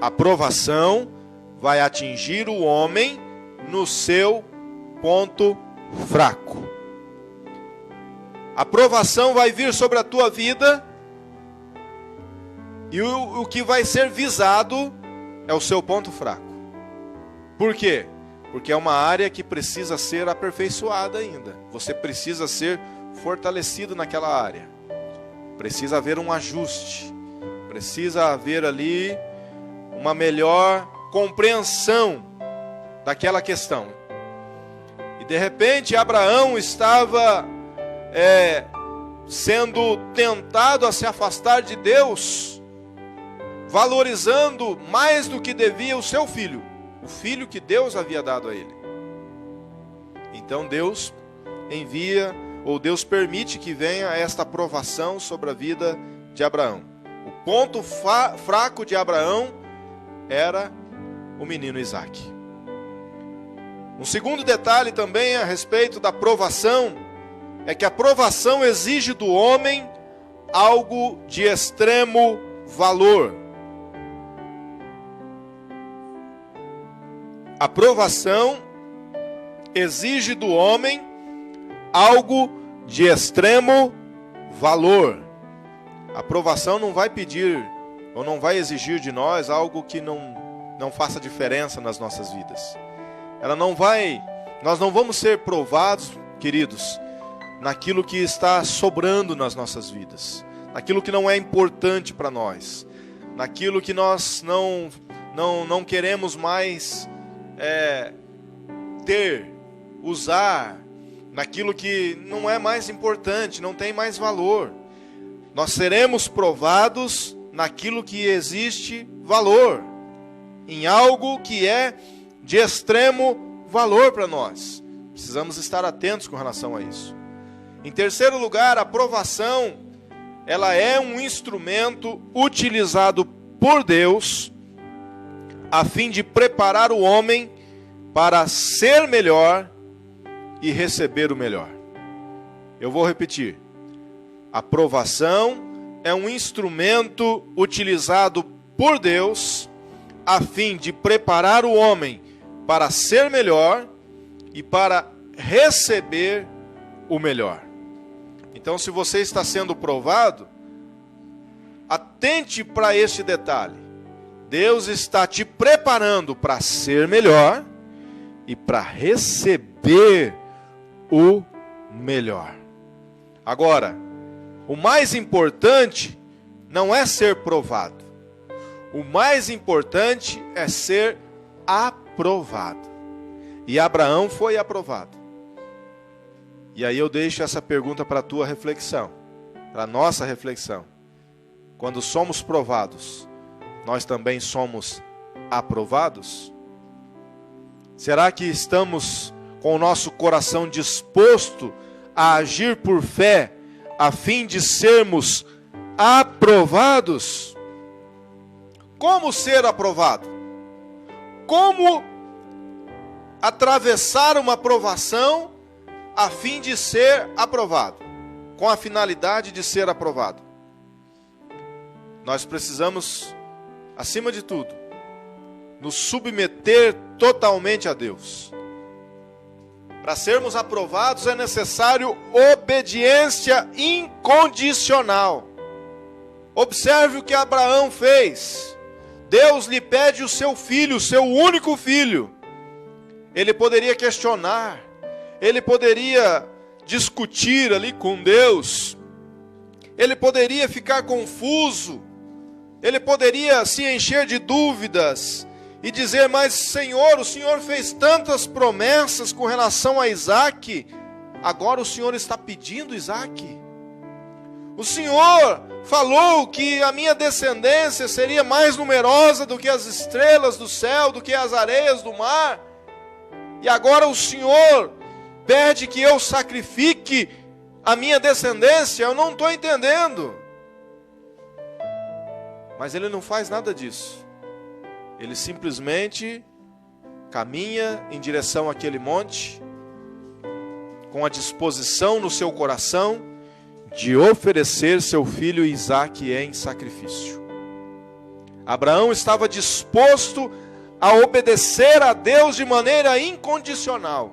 A provação vai atingir o homem no seu ponto fraco. A provação vai vir sobre a tua vida e o que vai ser visado é o seu ponto fraco. Por quê? Porque é uma área que precisa ser aperfeiçoada ainda. Você precisa ser fortalecido naquela área. Precisa haver um ajuste. Precisa haver ali uma melhor compreensão daquela questão. E de repente Abraão estava sendo tentado a se afastar de Deus, valorizando mais do que devia o seu filho, o filho que Deus havia dado a ele. Então Deus envia, ou Deus permite que venha esta provação sobre a vida de Abraão. O ponto fraco de Abraão era o menino Isaque. Um segundo detalhe também a respeito da provação é que a provação exige do homem algo de extremo valor. A provação exige do homem algo de extremo valor. A provação não vai pedir, ou não vai exigir de nós algo que não faça diferença nas nossas vidas. Nós não vamos ser provados, queridos, naquilo que está sobrando nas nossas vidas, naquilo que não é importante para nós, naquilo que nós não queremos mais usar, naquilo que não é mais importante, não tem mais valor. Nós seremos provados naquilo que existe valor, em algo que é de extremo valor para nós. Precisamos estar atentos com relação a isso. Em terceiro lugar, a provação, ela é um instrumento utilizado por Deus a fim de preparar o homem para ser melhor e receber o melhor. Eu vou repetir. A provação é um instrumento utilizado por Deus a fim de preparar o homem para ser melhor e para receber o melhor. Então, se você está sendo provado, atente para este detalhe. Deus está te preparando para ser melhor e para receber o melhor. Agora, o mais importante não é ser provado. O mais importante é ser aprovado. E Abraão foi aprovado. E aí eu deixo essa pergunta para a tua reflexão, para a nossa reflexão. Quando somos provados, nós também somos aprovados? Será que estamos com o nosso coração disposto a agir por fé, a fim de sermos aprovados? Como ser aprovado? Como atravessar uma aprovação a fim de ser aprovado? Com a finalidade de ser aprovado. Nós precisamos, acima de tudo, nos submeter totalmente a Deus. Para sermos aprovados é necessário obediência incondicional. Observe o que Abraão fez. Deus lhe pede o seu filho, o seu único filho. Ele poderia questionar, ele poderia discutir ali com Deus, ele poderia ficar confuso, ele poderia se encher de dúvidas e dizer: mas Senhor, o Senhor fez tantas promessas com relação a Isaque, agora o Senhor está pedindo Isaque. O Senhor falou que a minha descendência seria mais numerosa do que as estrelas do céu, do que as areias do mar, e agora o Senhor pede que eu sacrifique a minha descendência. Eu não estou entendendo. Mas ele não faz nada disso. Ele simplesmente caminha em direção àquele monte, com a disposição no seu coração de oferecer seu filho Isaque em sacrifício. Abraão estava disposto a obedecer a Deus de maneira incondicional.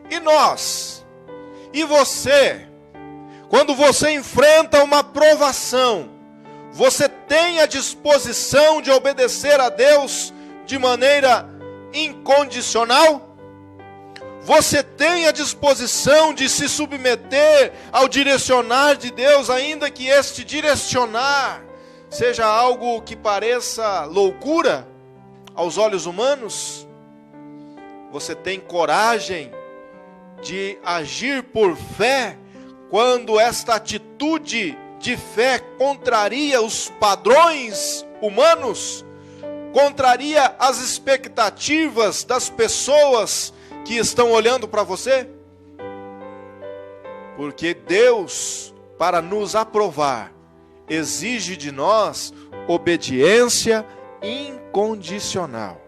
E nós? E você? Quando você enfrenta uma provação, você tem a disposição de obedecer a Deus de maneira incondicional? Você tem a disposição de se submeter ao direcionar de Deus, ainda que este direcionar seja algo que pareça loucura aos olhos humanos? Você tem coragem de agir por fé quando esta atitude de fé contraria os padrões humanos, contraria as expectativas das pessoas que estão olhando para você? Porque Deus, para nos aprovar, exige de nós obediência incondicional.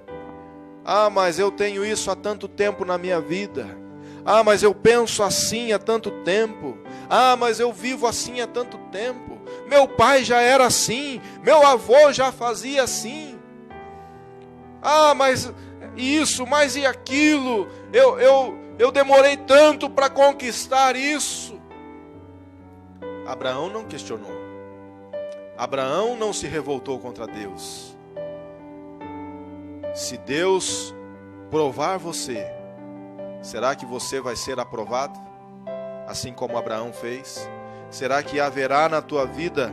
Ah, mas eu tenho isso há tanto tempo na minha vida. Ah, mas eu penso assim há tanto tempo. Ah, mas eu vivo assim há tanto tempo. Meu pai já era assim. Meu avô já fazia assim. Ah, mas isso, mas e aquilo? Eu demorei tanto para conquistar isso. Abraão não questionou. Abraão não se revoltou contra Deus. Se Deus provar você, será que você vai ser aprovado? Assim como Abraão fez? Será que haverá na tua vida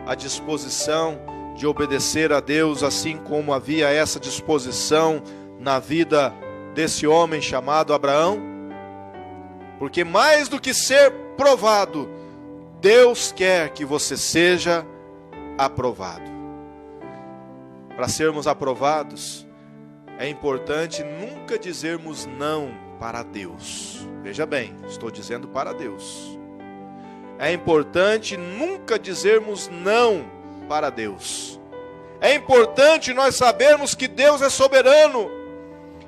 a disposição de obedecer a Deus, assim como havia essa disposição na vida desse homem chamado Abraão? Porque mais do que ser provado, Deus quer que você seja aprovado. Para sermos aprovados, é importante nunca dizermos não para Deus. Veja bem, estou dizendo para Deus. É importante nunca dizermos não para Deus. É importante nós sabermos que Deus é soberano.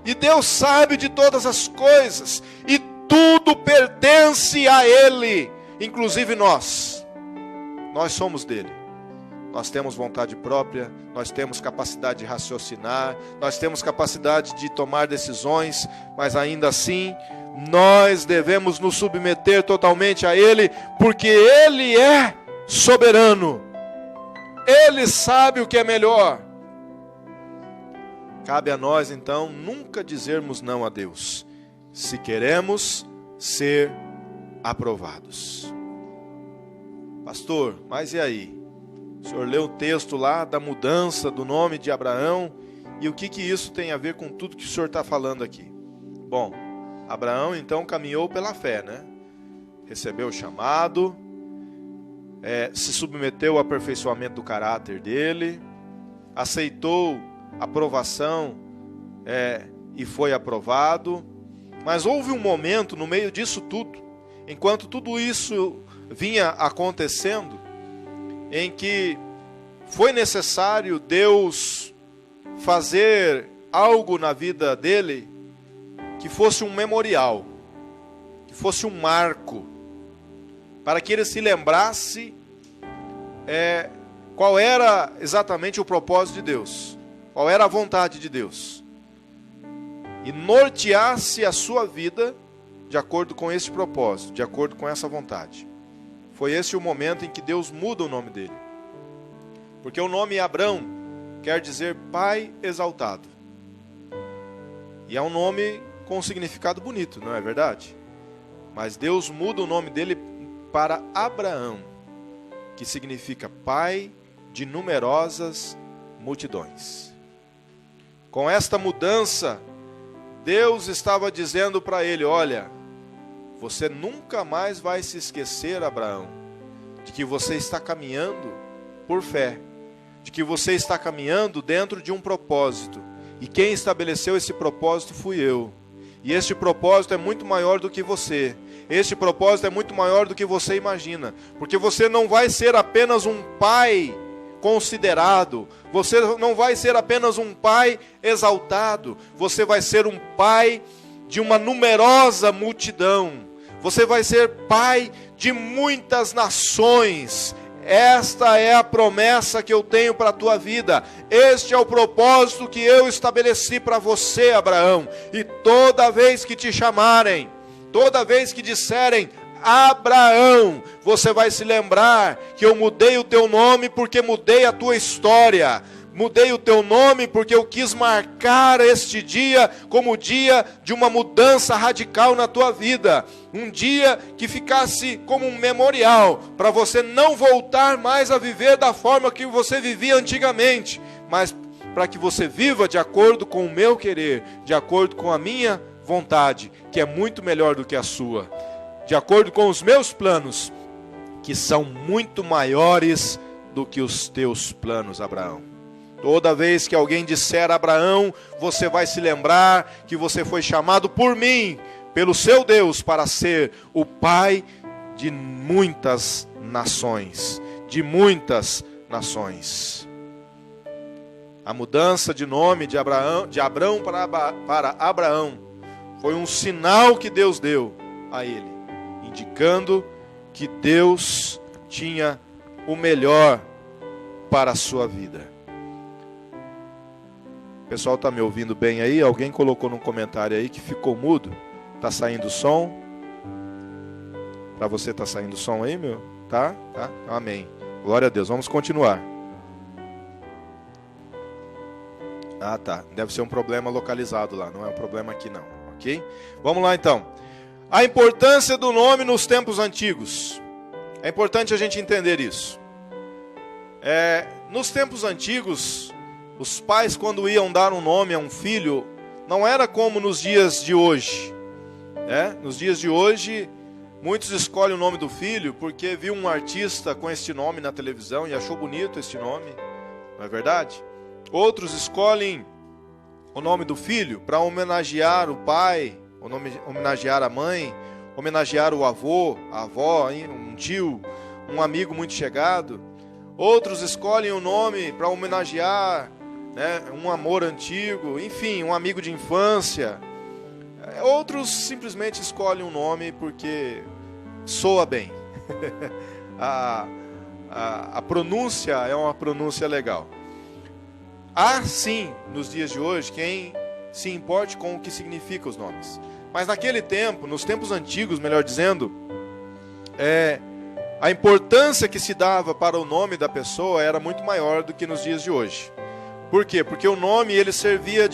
E Deus sabe de todas as coisas. E tudo pertence a Ele. Inclusive nós. Nós somos dele. Nós temos vontade própria, nós temos capacidade de raciocinar, nós temos capacidade de tomar decisões, mas ainda assim, nós devemos nos submeter totalmente a Ele, porque Ele é soberano. Ele sabe o que é melhor. Cabe a nós, então, nunca dizermos não a Deus, se queremos ser aprovados. Pastor, mas e aí? O senhor leu o texto lá da mudança do nome de Abraão, e o que isso tem a ver com tudo que o senhor está falando aqui? Bom, Abraão então caminhou pela fé, né? Recebeu o chamado, se submeteu ao aperfeiçoamento do caráter dele, aceitou a aprovação e foi aprovado, mas houve um momento no meio disso tudo, enquanto tudo isso vinha acontecendo, em que foi necessário Deus fazer algo na vida dele que fosse um memorial, que fosse um marco, para que ele se lembrasse qual era exatamente o propósito de Deus, qual era a vontade de Deus, e norteasse a sua vida de acordo com esse propósito, de acordo com essa vontade. Foi esse o momento em que Deus muda o nome dele. Porque o nome Abrão quer dizer pai exaltado. E é um nome com um significado bonito, não é verdade? Mas Deus muda o nome dele para Abraão, que significa pai de numerosas multidões. Com esta mudança, Deus estava dizendo para ele: olha, você nunca mais vai se esquecer, Abraão, de que você está caminhando por fé, de que você está caminhando dentro de um propósito, e quem estabeleceu esse propósito fui eu, e este propósito é muito maior do que você, este propósito é muito maior do que você imagina, porque você não vai ser apenas um pai considerado, você não vai ser apenas um pai exaltado, você vai ser um pai de uma numerosa multidão. Você vai ser pai de muitas nações. Esta é a promessa que eu tenho para a tua vida. Este é o propósito que eu estabeleci para você, Abraão. E toda vez que te chamarem, toda vez que disserem Abraão, você vai se lembrar que eu mudei o teu nome porque mudei a tua história. Mudei o teu nome porque eu quis marcar este dia como o dia de uma mudança radical na tua vida. Um dia que ficasse como um memorial, para você não voltar mais a viver da forma que você vivia antigamente, mas para que você viva de acordo com o meu querer, de acordo com a minha vontade, que é muito melhor do que a sua, de acordo com os meus planos, que são muito maiores do que os teus planos, Abraão. Toda vez que alguém disser Abraão, você vai se lembrar que você foi chamado por mim, pelo seu Deus, para ser o pai de muitas nações. De muitas nações. A mudança de nome de Abrão para Abraão foi um sinal que Deus deu a ele, indicando que Deus tinha o melhor para a sua vida. O pessoal está me ouvindo bem aí? Alguém colocou num comentário aí que ficou mudo? Está saindo som? Para você está saindo som aí, meu? Tá? Amém. Glória a Deus. Vamos continuar. Ah, tá. Deve ser um problema localizado lá. Não é um problema aqui não. Ok? Vamos lá então. A importância do nome nos tempos antigos. É importante a gente entender isso. Nos tempos antigos, os pais, quando iam dar um nome a um filho, não era como nos dias de hoje. Nos dias de hoje, muitos escolhem o nome do filho porque viu um artista com este nome na televisão e achou bonito este nome. Não é verdade? Outros escolhem o nome do filho para homenagear o pai, homenagear a mãe, homenagear o avô, a avó, um tio, um amigo muito chegado. Outros escolhem o nome para homenagear, um amor antigo, enfim, um amigo de infância. Outros simplesmente escolhem um nome porque soa bem. A pronúncia é uma pronúncia legal. Há sim, nos dias de hoje, quem se importe com o que significam os nomes. Mas naquele tempo, nos tempos antigos, melhor dizendo, a importância que se dava para o nome da pessoa era muito maior do que nos dias de hoje. Por quê? Porque o nome ele servia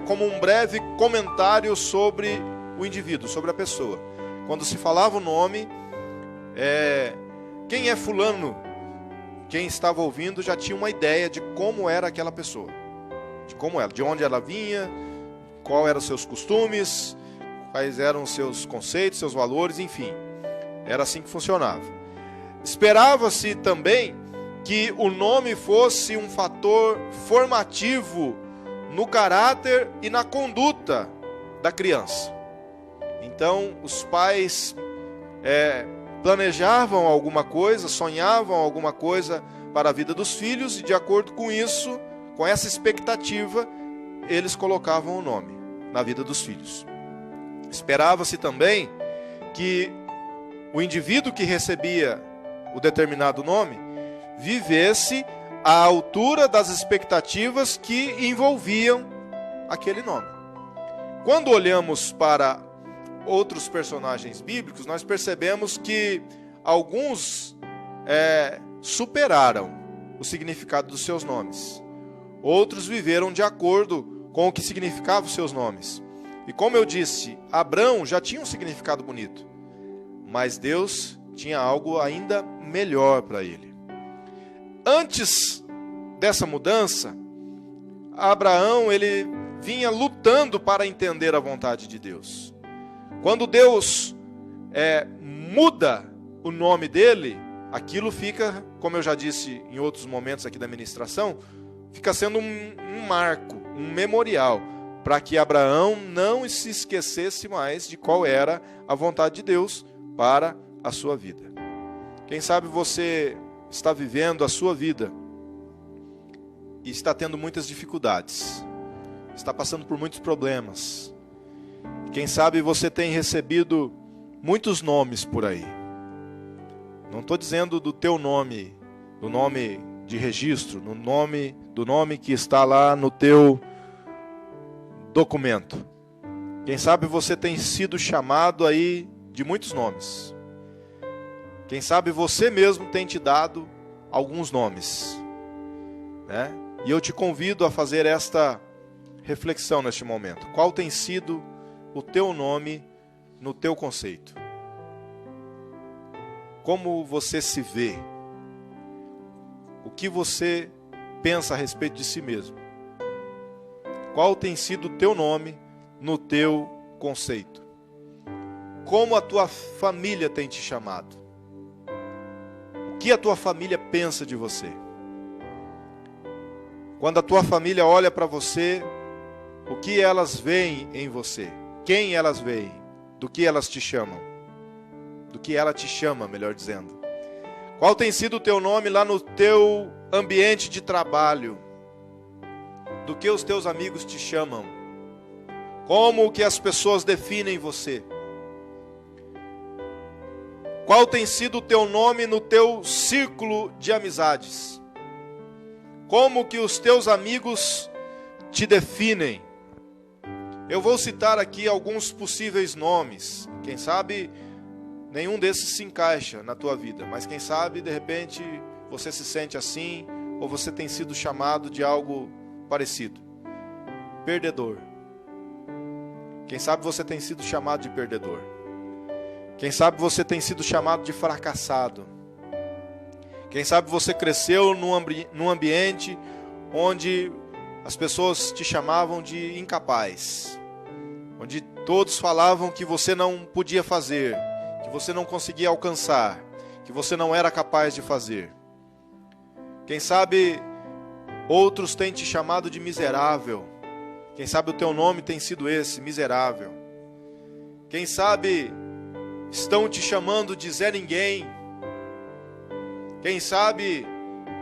como um breve comentário sobre o indivíduo, sobre a pessoa. Quando se falava o nome, quem é fulano? Quem estava ouvindo já tinha uma ideia de como era aquela pessoa, de onde ela vinha, quais eram os seus costumes, quais eram os seus conceitos, seus valores, enfim. Era assim que funcionava. Esperava-se também que o nome fosse um fator formativo no caráter e na conduta da criança. Então, os pais planejavam alguma coisa, sonhavam alguma coisa para a vida dos filhos e, de acordo com isso, com essa expectativa, eles colocavam o nome na vida dos filhos. Esperava-se também que o indivíduo que recebia o determinado nome vivesse à altura das expectativas que envolviam aquele nome. Quando olhamos para outros personagens bíblicos, nós percebemos que alguns superaram o significado dos seus nomes. Outros viveram de acordo com o que significavam os seus nomes. E como eu disse, Abrão já tinha um significado bonito, mas Deus tinha algo ainda melhor para ele. Antes dessa mudança, Abraão ele vinha lutando para entender a vontade de Deus. Quando Deus muda o nome dele, aquilo fica, como eu já disse em outros momentos aqui da ministração, fica sendo um marco, um memorial, para que Abraão não se esquecesse mais de qual era a vontade de Deus para a sua vida. Quem sabe você está vivendo a sua vida e está tendo muitas dificuldades, está passando por muitos problemas. Quem sabe você tem recebido muitos nomes por aí. Não estou dizendo do teu nome, do nome de registro, do nome que está lá no teu documento. Quem sabe você tem sido chamado aí de muitos nomes. Quem sabe você mesmo tem te dado alguns nomes, E eu te convido a fazer esta reflexão neste momento. Qual tem sido o teu nome no teu conceito? Como você se vê? O que você pensa a respeito de si mesmo? Qual tem sido o teu nome no teu conceito? Como a tua família tem te chamado? O que a tua família pensa de você? Quando a tua família olha para você, o que elas veem em você? Quem elas veem? Do que elas te chamam? Do que ela te chama, melhor dizendo. Qual tem sido o teu nome lá no teu ambiente de trabalho? Do que os teus amigos te chamam? Como que as pessoas definem você? Qual tem sido o teu nome no teu círculo de amizades? Como que os teus amigos te definem? Eu vou citar aqui alguns possíveis nomes. Quem sabe nenhum desses se encaixa na tua vida, mas quem sabe, de repente, você se sente assim, ou você tem sido chamado de algo parecido. Perdedor. Quem sabe você tem sido chamado de perdedor. Quem sabe você tem sido chamado de fracassado. Quem sabe você cresceu num ambiente onde as pessoas te chamavam de incapaz, onde todos falavam que você não podia fazer, que você não conseguia alcançar, que você não era capaz de fazer. Quem sabe outros têm te chamado de miserável. Quem sabe o teu nome tem sido esse, miserável. Quem sabe estão te chamando de Zé Ninguém. Quem sabe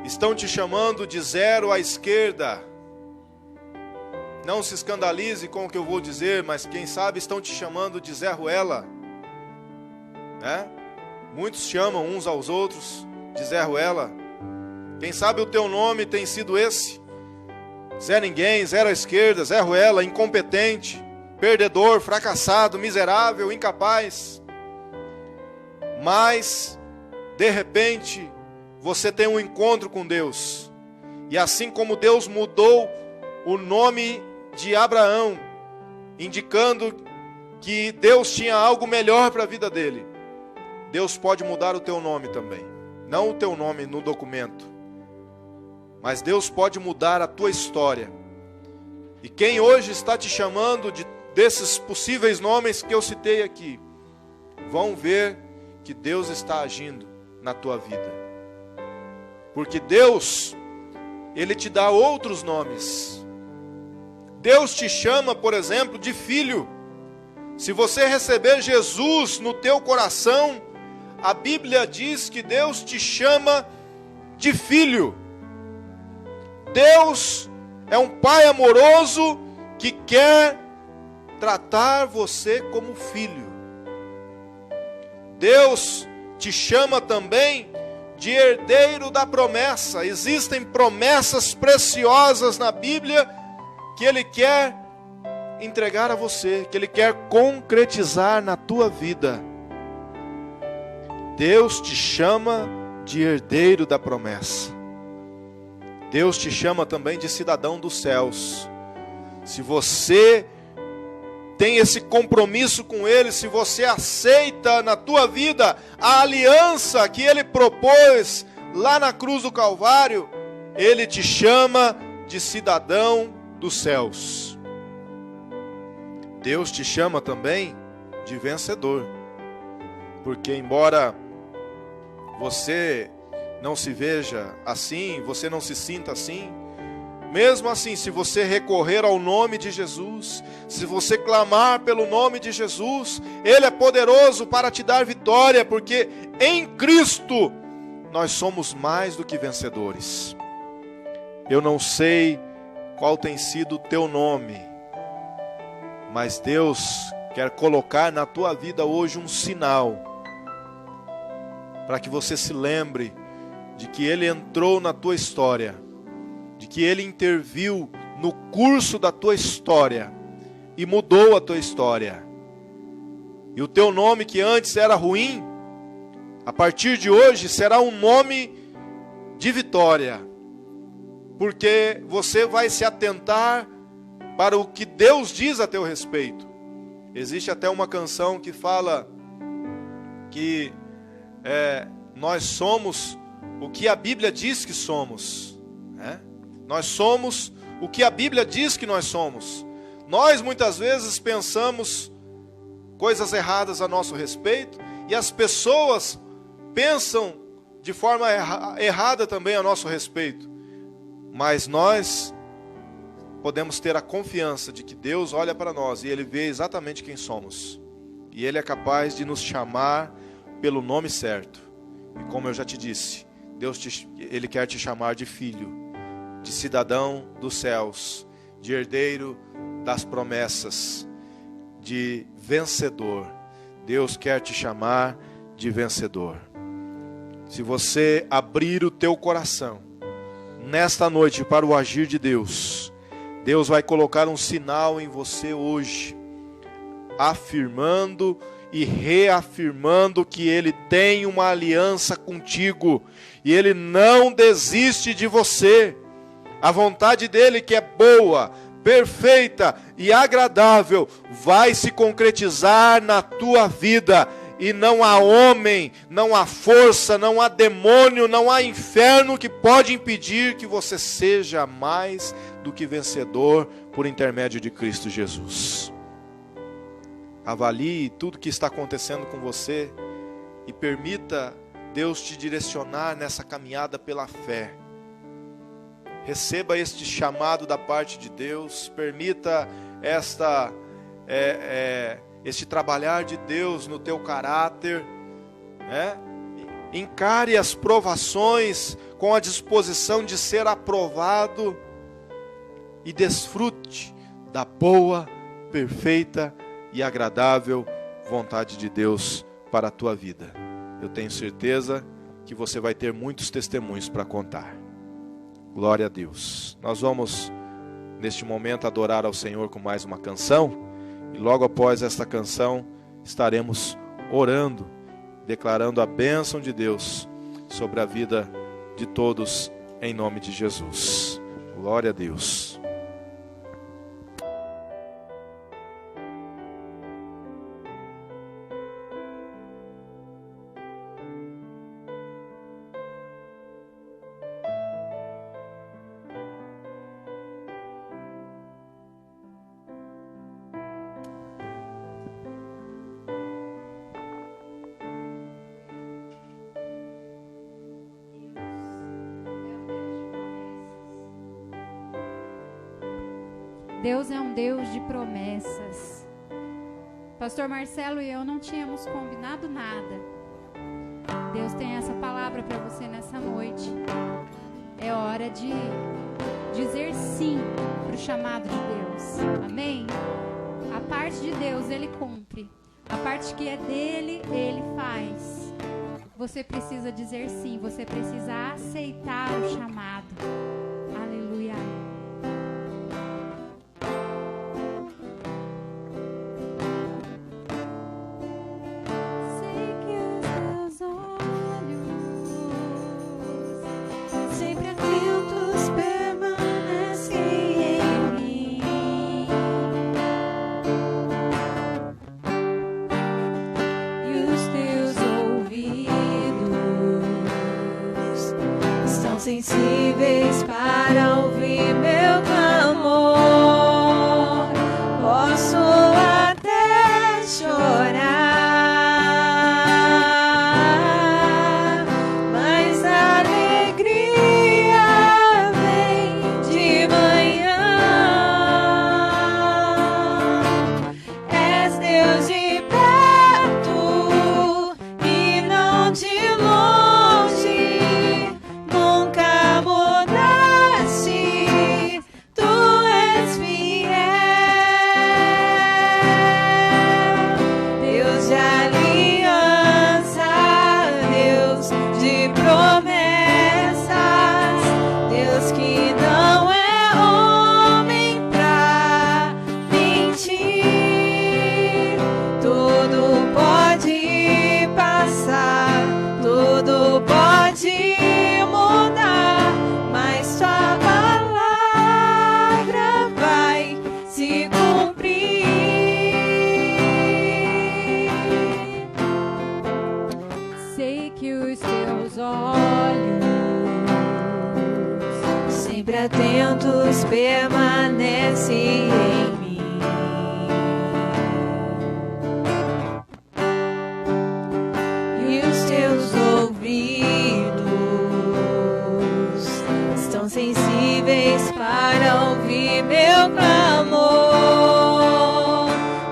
estão te chamando de zero à esquerda. Não se escandalize com o que eu vou dizer, mas quem sabe estão te chamando de Zé Ruela. Né? Muitos chamam uns aos outros de Zé Ruela. Quem sabe o teu nome tem sido esse: Zé Ninguém, zero à esquerda, Zé Ruela, incompetente, perdedor, fracassado, miserável, incapaz. Mas, de repente, você tem um encontro com Deus. E assim como Deus mudou o nome de Abraão, indicando que Deus tinha algo melhor para a vida dele, Deus pode mudar o teu nome também. Não o teu nome no documento, mas Deus pode mudar a tua história. E quem hoje está te chamando desses possíveis nomes que eu citei aqui, vão ver que Deus está agindo na tua vida. Porque Deus, Ele te dá outros nomes. Deus te chama, por exemplo, de filho. Se você receber Jesus no teu coração, a Bíblia diz que Deus te chama de filho. Deus é um Pai amoroso que quer tratar você como filho. Deus te chama também de herdeiro da promessa. Existem promessas preciosas na Bíblia que Ele quer entregar a você, que Ele quer concretizar na tua vida. Deus te chama de herdeiro da promessa. Deus te chama também de cidadão dos céus. Se você tem esse compromisso com Ele, se você aceita na tua vida a aliança que Ele propôs lá na cruz do Calvário, Ele te chama de cidadão dos céus. Deus te chama também de vencedor, porque embora você não se veja assim, você não se sinta assim, mesmo assim, se você recorrer ao nome de Jesus, se você clamar pelo nome de Jesus, Ele é poderoso para te dar vitória, porque em Cristo nós somos mais do que vencedores. Eu não sei qual tem sido o teu nome, mas Deus quer colocar na tua vida hoje um sinal, para que você se lembre de que Ele entrou na tua história, de que Ele interviu no curso da tua história e mudou a tua história. E o teu nome, que antes era ruim, a partir de hoje será um nome de vitória, porque você vai se atentar para o que Deus diz a teu respeito. Existe até uma canção que fala que nós somos o que a Bíblia diz que somos, né? Nós somos o que a Bíblia diz que nós somos. Nós muitas vezes pensamos coisas erradas a nosso respeito, e as pessoas pensam de forma errada também a nosso respeito. Mas nós podemos ter a confiança de que Deus olha para nós e Ele vê exatamente quem somos. E Ele é capaz de nos chamar pelo nome certo. E como eu já te disse, Ele quer te chamar de filho, de cidadão dos céus, de herdeiro das promessas, de vencedor. Deus quer te chamar de vencedor. Se você abrir o teu coração nesta noite para o agir de Deus, Deus vai colocar um sinal em você hoje, afirmando e reafirmando que Ele tem uma aliança contigo e Ele não desiste de você. A vontade dEle, que é boa, perfeita e agradável, vai se concretizar na tua vida. E não há homem, não há força, não há demônio, não há inferno que pode impedir que você seja mais do que vencedor por intermédio de Cristo Jesus. Avalie tudo que está acontecendo com você e permita Deus te direcionar nessa caminhada pela fé. Receba este chamado da parte de Deus, permita este trabalhar de Deus no teu caráter, né? Encare as provações com a disposição de ser aprovado e desfrute da boa, perfeita e agradável vontade de Deus para a tua vida. Eu tenho certeza que você vai ter muitos testemunhos para contar. Glória a Deus. Nós vamos, neste momento, adorar ao Senhor com mais uma canção. E logo após esta canção, estaremos orando, declarando a bênção de Deus sobre a vida de todos, em nome de Jesus. Glória a Deus. Deus é um Deus de promessas. Pastor Marcelo e eu não tínhamos combinado nada. Deus tem essa palavra para você nessa noite. É hora de dizer sim para o chamado de Deus. Amém? A parte de Deus Ele cumpre. A parte que é dele, Ele faz. Você precisa dizer sim. Você precisa aceitar o chamado. Aleluia. Sensíveis para ouvir meu clamor, posso até chorar, mas a alegria vem de manhã. És Deus de perto e não de longe. Atentos permanece em mim, e os teus ouvidos estão sensíveis para ouvir meu clamor.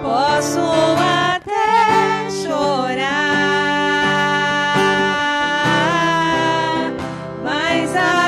Posso até chorar, mas a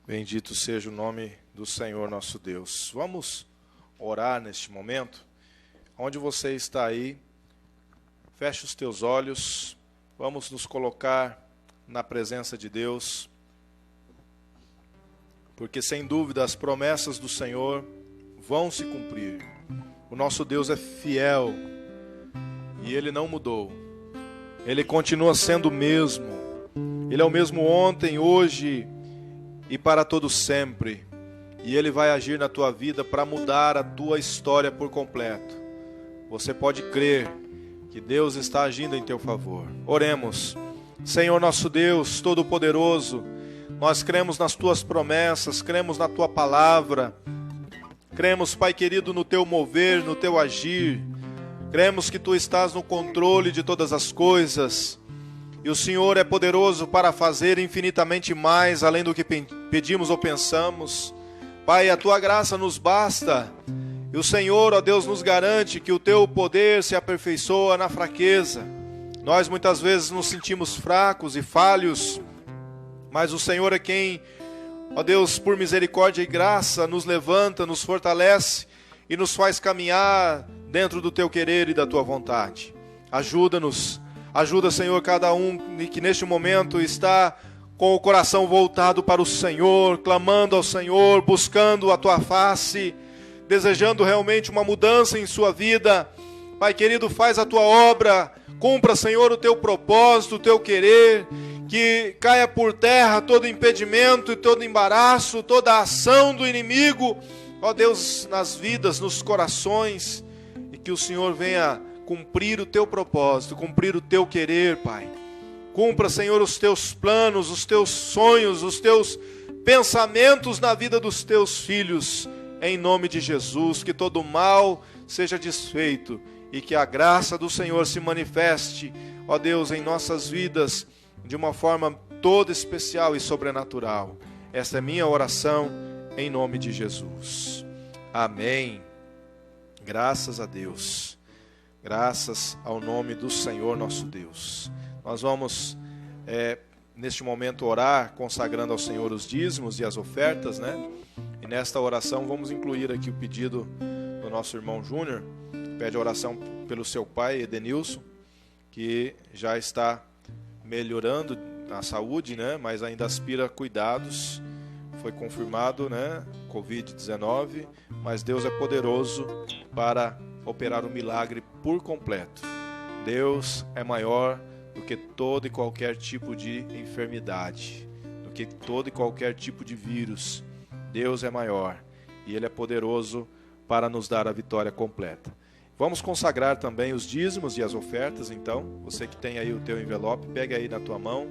Bendito seja o nome do Senhor nosso Deus. Vamos orar neste momento. Onde você está aí, feche os teus olhos. Vamos nos colocar na presença de Deus. Porque sem dúvida as promessas do Senhor vão se cumprir. O nosso Deus é fiel e Ele não mudou. Ele continua sendo o mesmo. Ele é o mesmo ontem, hoje e para todo sempre. E Ele vai agir na tua vida para mudar a tua história por completo. Você pode crer que Deus está agindo em teu favor. Oremos. Senhor nosso Deus, Todo-Poderoso, nós cremos nas tuas promessas, cremos na tua palavra. Cremos, Pai querido, no teu mover, no teu agir. Cremos que tu estás no controle de todas as coisas. E o Senhor é poderoso para fazer infinitamente mais, além do que pedimos ou pensamos. Pai, a tua graça nos basta. E o Senhor, ó Deus, nos garante que o teu poder se aperfeiçoa na fraqueza. Nós muitas vezes nos sentimos fracos e falhos, mas o Senhor é quem, ó Deus, por misericórdia e graça, nos levanta, nos fortalece e nos faz caminhar dentro do teu querer e da tua vontade. Ajuda-nos. Ajuda, Senhor, cada um que neste momento está com o coração voltado para o Senhor, clamando ao Senhor, buscando a tua face, desejando realmente uma mudança em sua vida. Pai querido, faz a tua obra, cumpra, Senhor, o teu propósito, o teu querer, que caia por terra todo impedimento e todo embaraço, toda a ação do inimigo, ó Deus, nas vidas, nos corações, e que o Senhor venha cumprir o teu propósito, cumprir o teu querer, Pai. Cumpra, Senhor, os teus planos, os teus sonhos, os teus pensamentos na vida dos teus filhos, em nome de Jesus. Que todo mal seja desfeito e que a graça do Senhor se manifeste, ó Deus, em nossas vidas de uma forma toda especial e sobrenatural. Esta é minha oração em nome de Jesus. Amém. Graças a Deus. Graças ao nome do Senhor nosso Deus. Nós vamos, neste momento, orar, consagrando ao Senhor os dízimos e as ofertas, né? E nesta oração vamos incluir aqui o pedido do nosso irmão Júnior. Pede oração pelo seu pai, Edenilson, que já está melhorando a saúde, né? Mas ainda aspira cuidados. Foi confirmado, né? Covid-19, mas Deus é poderoso para operar o milagre por completo. Deus é maior do que todo e qualquer tipo de enfermidade, do que todo e qualquer tipo de vírus. Deus é maior e Ele é poderoso para nos dar a vitória completa. Vamos consagrar também os dízimos e as ofertas, então. Você que tem aí o teu envelope, pega aí na tua mão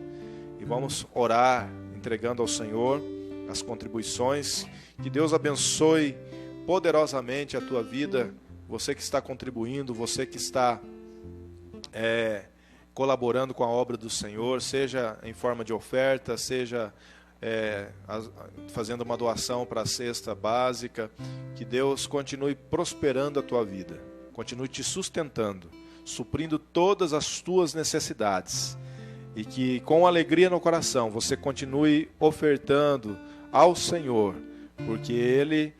e vamos orar, entregando ao Senhor as contribuições. Que Deus abençoe poderosamente a tua vida. Você que está contribuindo, você que está colaborando com a obra do Senhor, seja em forma de oferta, seja fazendo uma doação para a cesta básica, que Deus continue prosperando a tua vida, continue te sustentando, suprindo todas as tuas necessidades, e que com alegria no coração você continue ofertando ao Senhor, porque Ele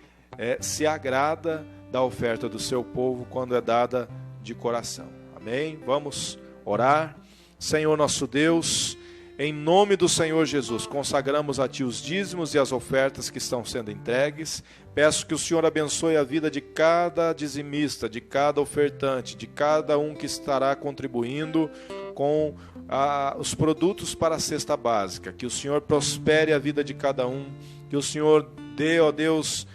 se agrada da oferta do seu povo quando é dada de coração. Amém? Vamos orar. Senhor nosso Deus, em nome do Senhor Jesus, consagramos a Ti os dízimos e as ofertas que estão sendo entregues. Peço que o Senhor abençoe a vida de cada dizimista, de cada ofertante, de cada um que estará contribuindo com os produtos para a cesta básica. Que o Senhor prospere a vida de cada um, que o Senhor dê, ó Deus,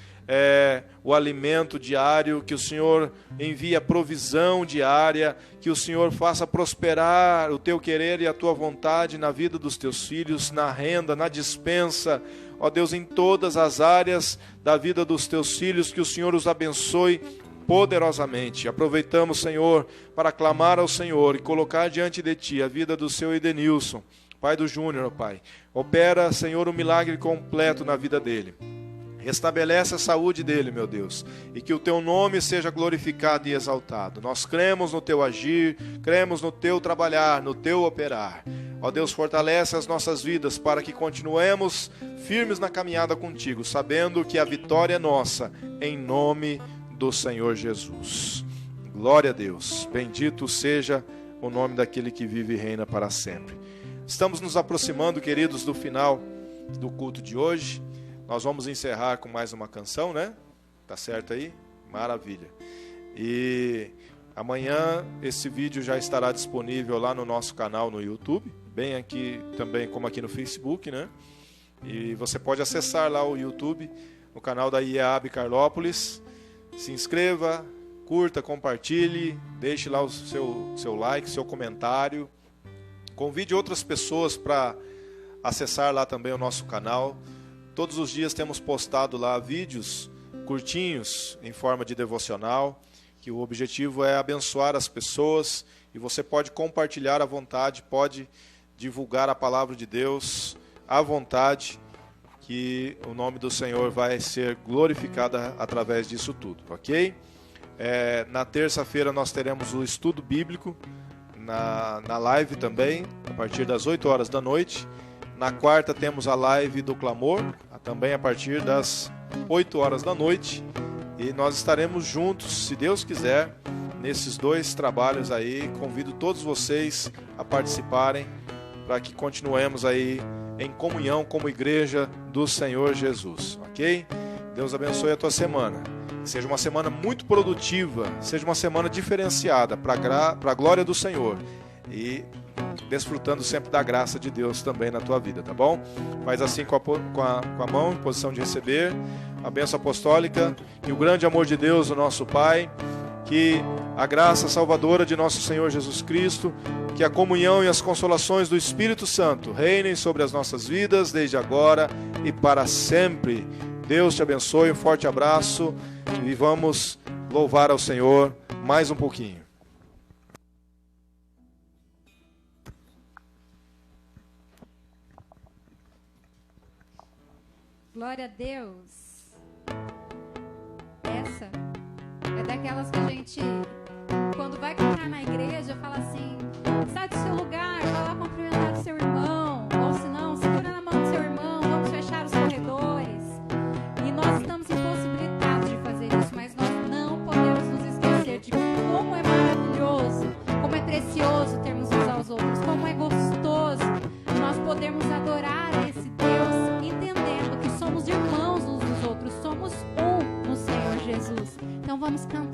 o alimento diário, que o Senhor envie a provisão diária, que o Senhor faça prosperar o teu querer e a tua vontade na vida dos teus filhos, na renda, na dispensa, ó Deus, em todas as áreas da vida dos teus filhos, que o Senhor os abençoe poderosamente. Aproveitamos, Senhor, para clamar ao Senhor e colocar diante de Ti a vida do seu Edenilson, pai do Júnior, ó Pai. Opera, Senhor, um milagre completo na vida dele. Restabelece a saúde dele, meu Deus, e que o teu nome seja glorificado e exaltado. Nós cremos no teu agir, cremos no teu trabalhar, no teu operar. Ó Deus, fortalece as nossas vidas para que continuemos firmes na caminhada contigo, sabendo que a vitória é nossa, em nome do Senhor Jesus. Glória a Deus. Bendito seja o nome daquele que vive e reina para sempre. Estamos nos aproximando, queridos, do final do culto de hoje. Nós vamos encerrar com mais uma canção, né? Tá certo aí? Maravilha. E amanhã esse vídeo já estará disponível lá no nosso canal no YouTube, bem aqui também como aqui no Facebook, né? E você pode acessar lá o YouTube, no canal da IEAB Carlópolis. Se inscreva, curta, compartilhe, deixe lá o seu like, seu comentário. Convide outras pessoas para acessar lá também o nosso canal. Todos os dias temos postado lá vídeos curtinhos em forma de devocional, que o objetivo é abençoar as pessoas, e você pode compartilhar à vontade, pode divulgar a palavra de Deus à vontade, que o nome do Senhor vai ser glorificado através disso tudo, ok? Na terça-feira nós teremos o estudo bíblico na live também, a partir das 8 horas da noite. Na quarta temos a live do clamor, também a partir das 8 horas da noite. E nós estaremos juntos, se Deus quiser, nesses dois trabalhos aí. Convido todos vocês a participarem, para que continuemos aí em comunhão como igreja do Senhor Jesus, ok? Deus abençoe a tua semana. Seja uma semana muito produtiva, seja uma semana diferenciada para a glória do Senhor. E desfrutando sempre da graça de Deus também na tua vida, tá bom? Faz assim com a mão, em posição de receber a bênção apostólica, e o grande amor de Deus, o nosso Pai, que a graça salvadora de nosso Senhor Jesus Cristo, que a comunhão e as consolações do Espírito Santo reinem sobre as nossas vidas, desde agora e para sempre. Deus te abençoe, um forte abraço, e vamos louvar ao Senhor mais um pouquinho. Glória a Deus. Essa é daquelas que a gente, quando vai cantar na igreja, fala assim: sai do seu lugar, vai lá cumprimentar o seu irmão, ou se não, segura na mão do seu irmão, vamos fechar os corredores. E nós estamos impossibilitados de fazer isso, mas nós não podemos nos esquecer de como é maravilhoso, como é precioso termos uns aos outros, como é gostoso nós podermos adorar esse Deus, entendendo que somos irmãos uns dos outros, somos um no Senhor Jesus. Então vamos cantar.